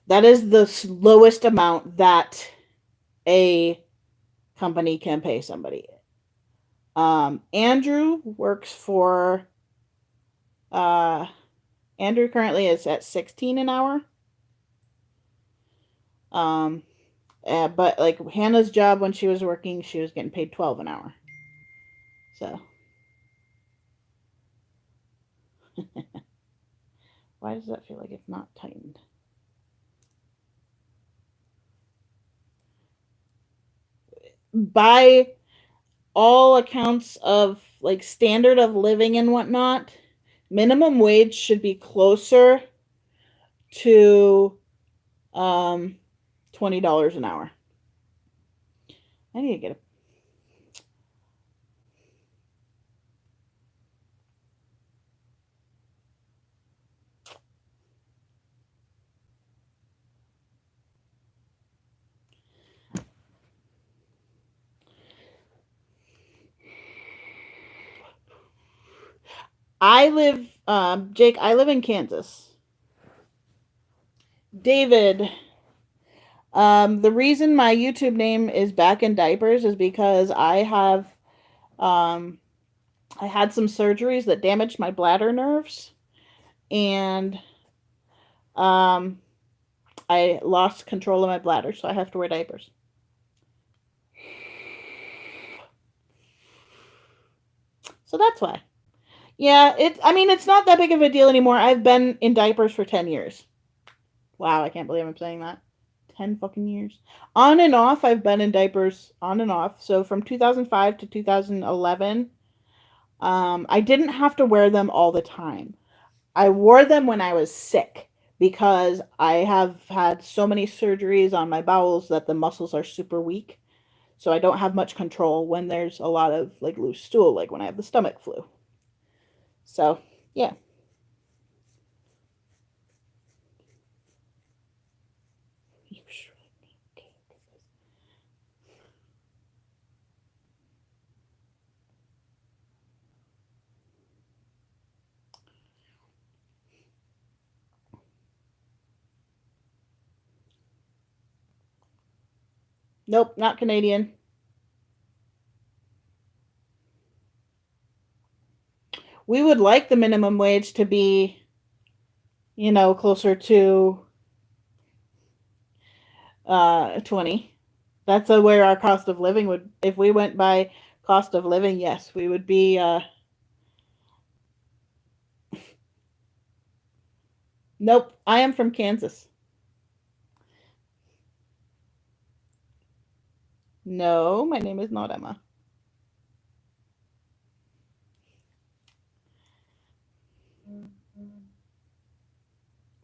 That is the lowest amount that a company can pay somebody. Andrew works for uh Andrew currently is at 16 an hour. Um but like Hannah's job when she was working, she was getting paid 12 an hour. So why does that feel like it's not tightened? By all accounts of like standard of living and whatnot, minimum wage should be closer to um $20 an hour. I need to get a I live Jake, I live in Kansas. David, the reason my YouTube name is Back in Diapers is because um I had some surgeries that damaged my bladder nerves, and um I lost control of my bladder, so I have to wear diapers. So that's why. Yeah, I mean it's not that big of a deal anymore. I've been in diapers for 10 years. Wow, I can't believe I'm saying that. 10 fucking years. On and off, I've been in diapers on and off. So from 2005 to 2011, I didn't have to wear them all the time. I wore them when I was sick because I have had so many surgeries on my bowels that the muscles are super weak. So I don't have much control when there's a lot of like loose stool, like when I have the stomach flu. So, yeah. Nope, not Canadian. We would like the minimum wage to be, closer to 20. That's where our cost of living would, if we went by cost of living, yes, we would be nope, I am from Kansas. No, my name is not Emma.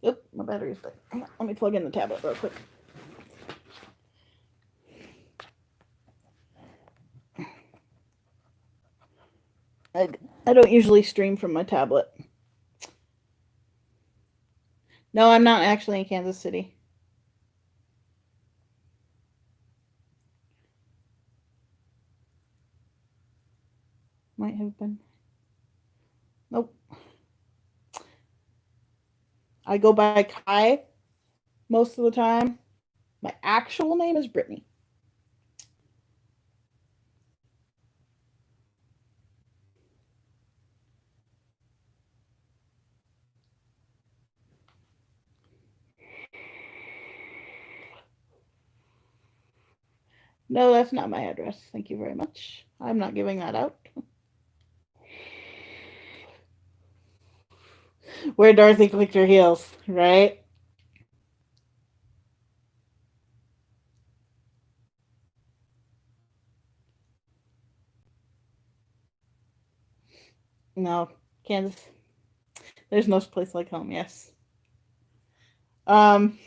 Oop, my battery's dead. Let me plug in the tablet real quick. I, I don't usually stream from my tablet. No, I'm not actually in Kansas City. Might have been. Nope. I go by Kai most of the time. My actual name is Brittany. No, that's not my address. Thank you very much. I'm not giving that out. Where Dorothy clicked her heels, right? No, Kansas. There's no place like home. Yes. Um,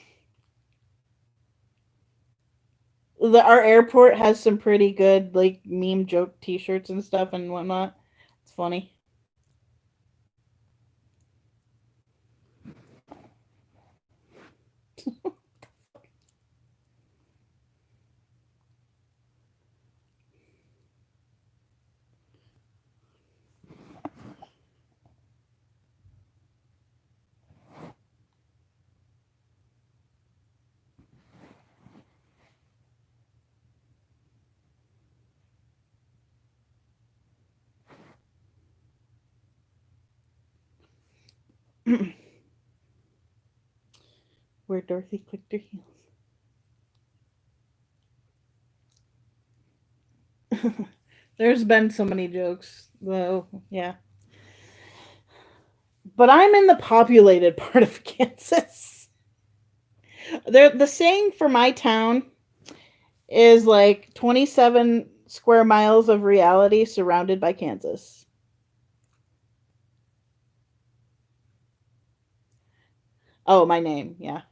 our airport has some pretty good like meme joke T-shirts and stuff and whatnot. It's funny. Where Dorothy clicked her heels. There's been so many jokes, though. Yeah. But I'm in the populated part of Kansas. The saying for my town is like 27 square miles of reality surrounded by Kansas. Oh, my name. Yeah.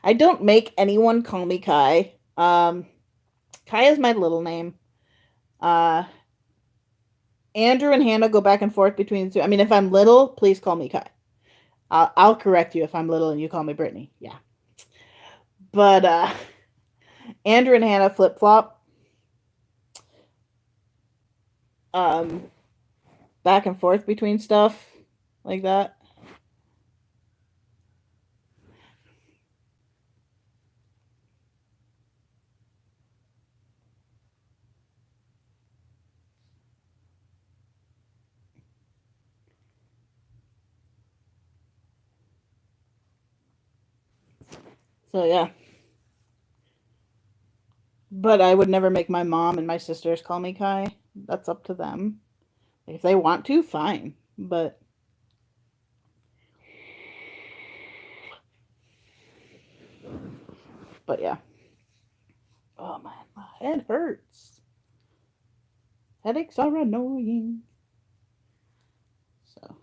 I don't make anyone call me Kai. Kai is my little name. Uh, Andrew and Hannah go back and forth between the two. I mean, if I'm little, please call me Kai. I'll correct you if I'm little and you call me Brittany. Yeah. But Andrew and Hannah flip flop um, back and forth between stuff like that. So yeah. But I would never make my mom and my sisters call me Kai. That's up to them. If they want to, fine. But yeah. Oh man, my head hurts. Headaches are annoying. So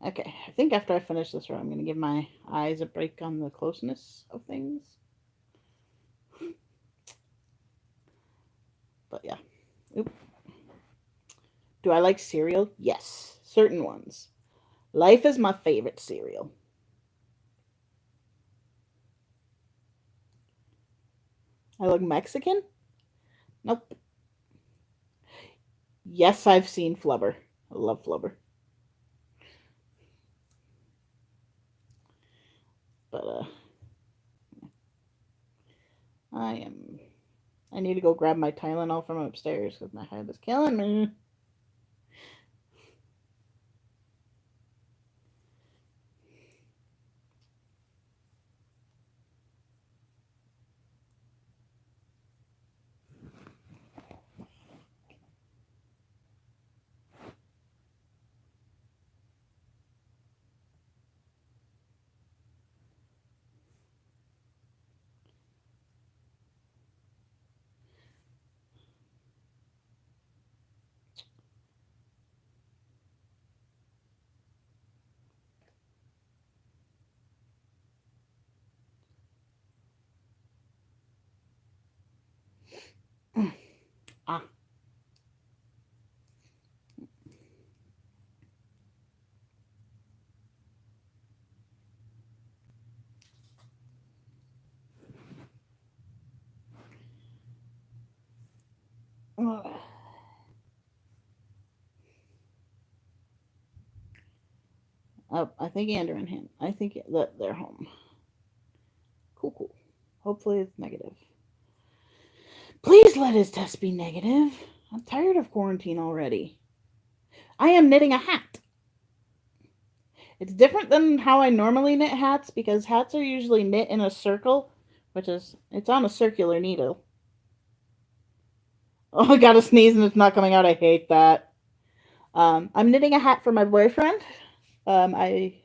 okay, I think after I finish this row, I'm gonna give my eyes a break on the closeness of things. But yeah. Oop. Do I like cereal? Yes, certain ones. Life is my favorite cereal. I look Mexican? Nope. Yes, I've seen Flubber. I love Flubber. But I am. I need to go grab my Tylenol from upstairs because my head is killing me. Ah. Oh, I think Andrew and him. I think that they're home. Cool, cool. Hopefully it's negative. Please let his test be negative. I'm tired of quarantine already. I am knitting a hat. It's different than how I normally knit hats because hats are usually knit in a circle, which is it's on a circular needle. Oh, I gotta sneeze and it's not coming out. I hate that. I'm knitting a hat for my boyfriend. I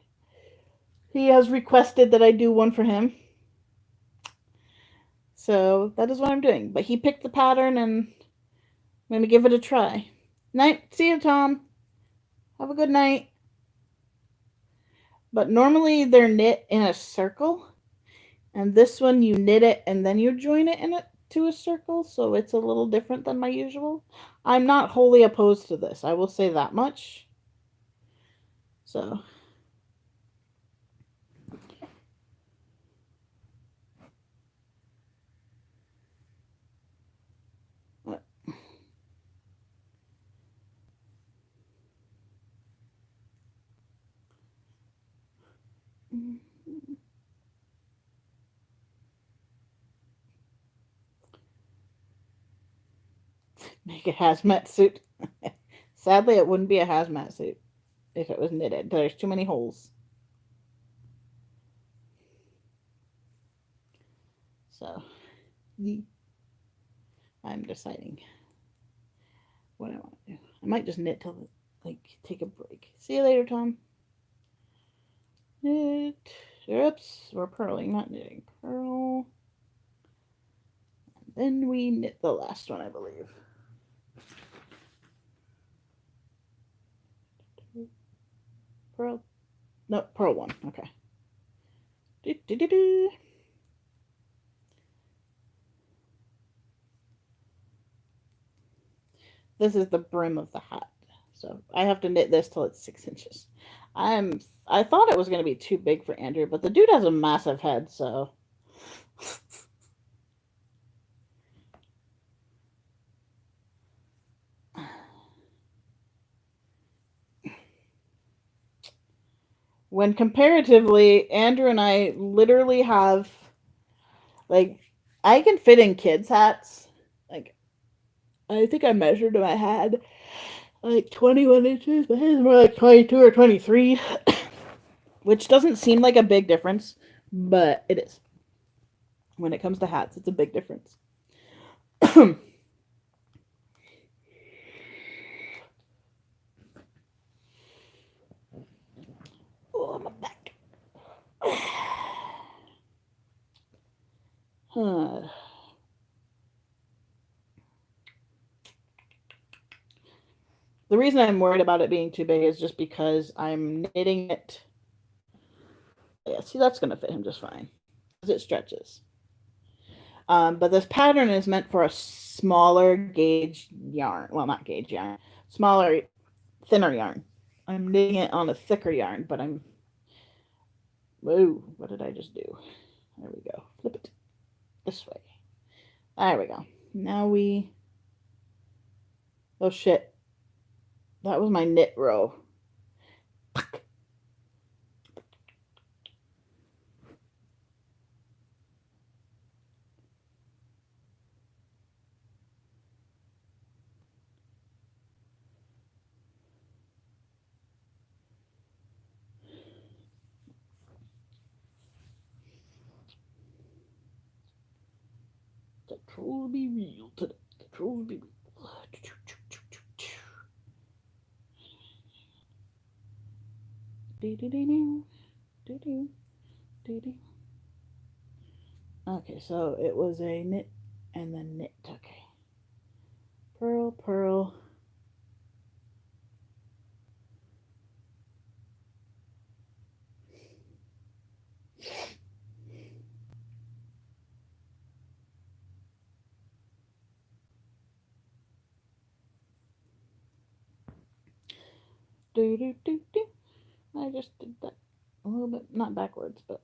He has requested that I do one for him, so that is what I'm doing. But he picked the pattern, and I'm gonna give it a try. Night. See you, Tom. Have a good night. But normally they're knit in a circle, and this one you knit it and then you join it in it to a circle, so it's a little different than my usual. I'm not wholly opposed to this. I will say that much. So Make a hazmat suit. Sadly, it wouldn't be a hazmat suit if it was knitted. There's too many holes. So, I'm deciding what I want to do. I might just knit till, like, take a break. See you later, Tom. Knit. Oops, we're purling, not knitting. Purl. And then we knit the last one, I believe. Purl. No, purl one. Okay. Do. This is the brim of the hat. So I have to knit this till it's 6 inches. I thought it was going to be too big for Andrew, but the dude has a massive head, so. When comparatively, Andrew and I literally have, like, I can fit in kids' hats. Like, I think I measured my head like 21 inches, but his more like 22 or 23, which doesn't seem like a big difference, but it is. When it comes to hats, it's a big difference. Oh, my back. The reason I'm worried about it being too big is just because I'm knitting it. Yeah, see, that's going to fit him just fine as it stretches. But this pattern is meant for a smaller gauge yarn. Well, not gauge yarn. Smaller, thinner yarn. I'm knitting it on a thicker yarn, but I'm... Whoa, what did I just do? There we go. Flip it this way. There we go. Now we... Oh, shit. That was my knit row. The troll will be real today. The troll will be real. Okay, so it was a knit and then knit. Okay. Purl, purl. Do. I just did that a little bit, not backwards, but...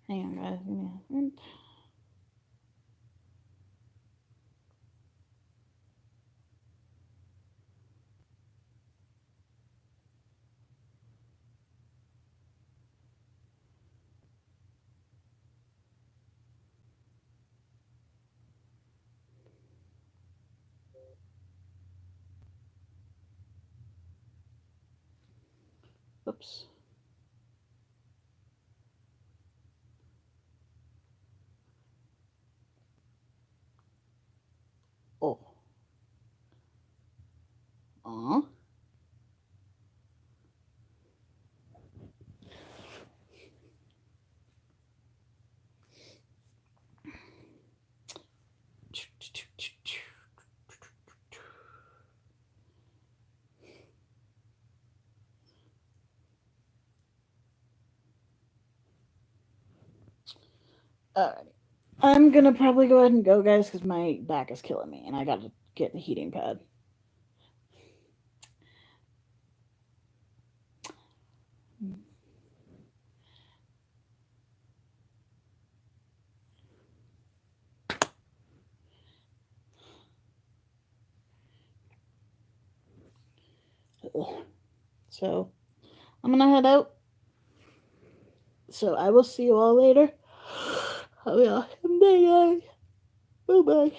Hang on, guys. Give me a minute. Oops. Oh. Aw. Alrighty. I'm gonna probably go ahead and go, guys, because my back is killing me, and I gotta get a heating pad. Ugh. So I'm gonna head out. So I will see you all later. Have a awesome day, guys. Bye bye.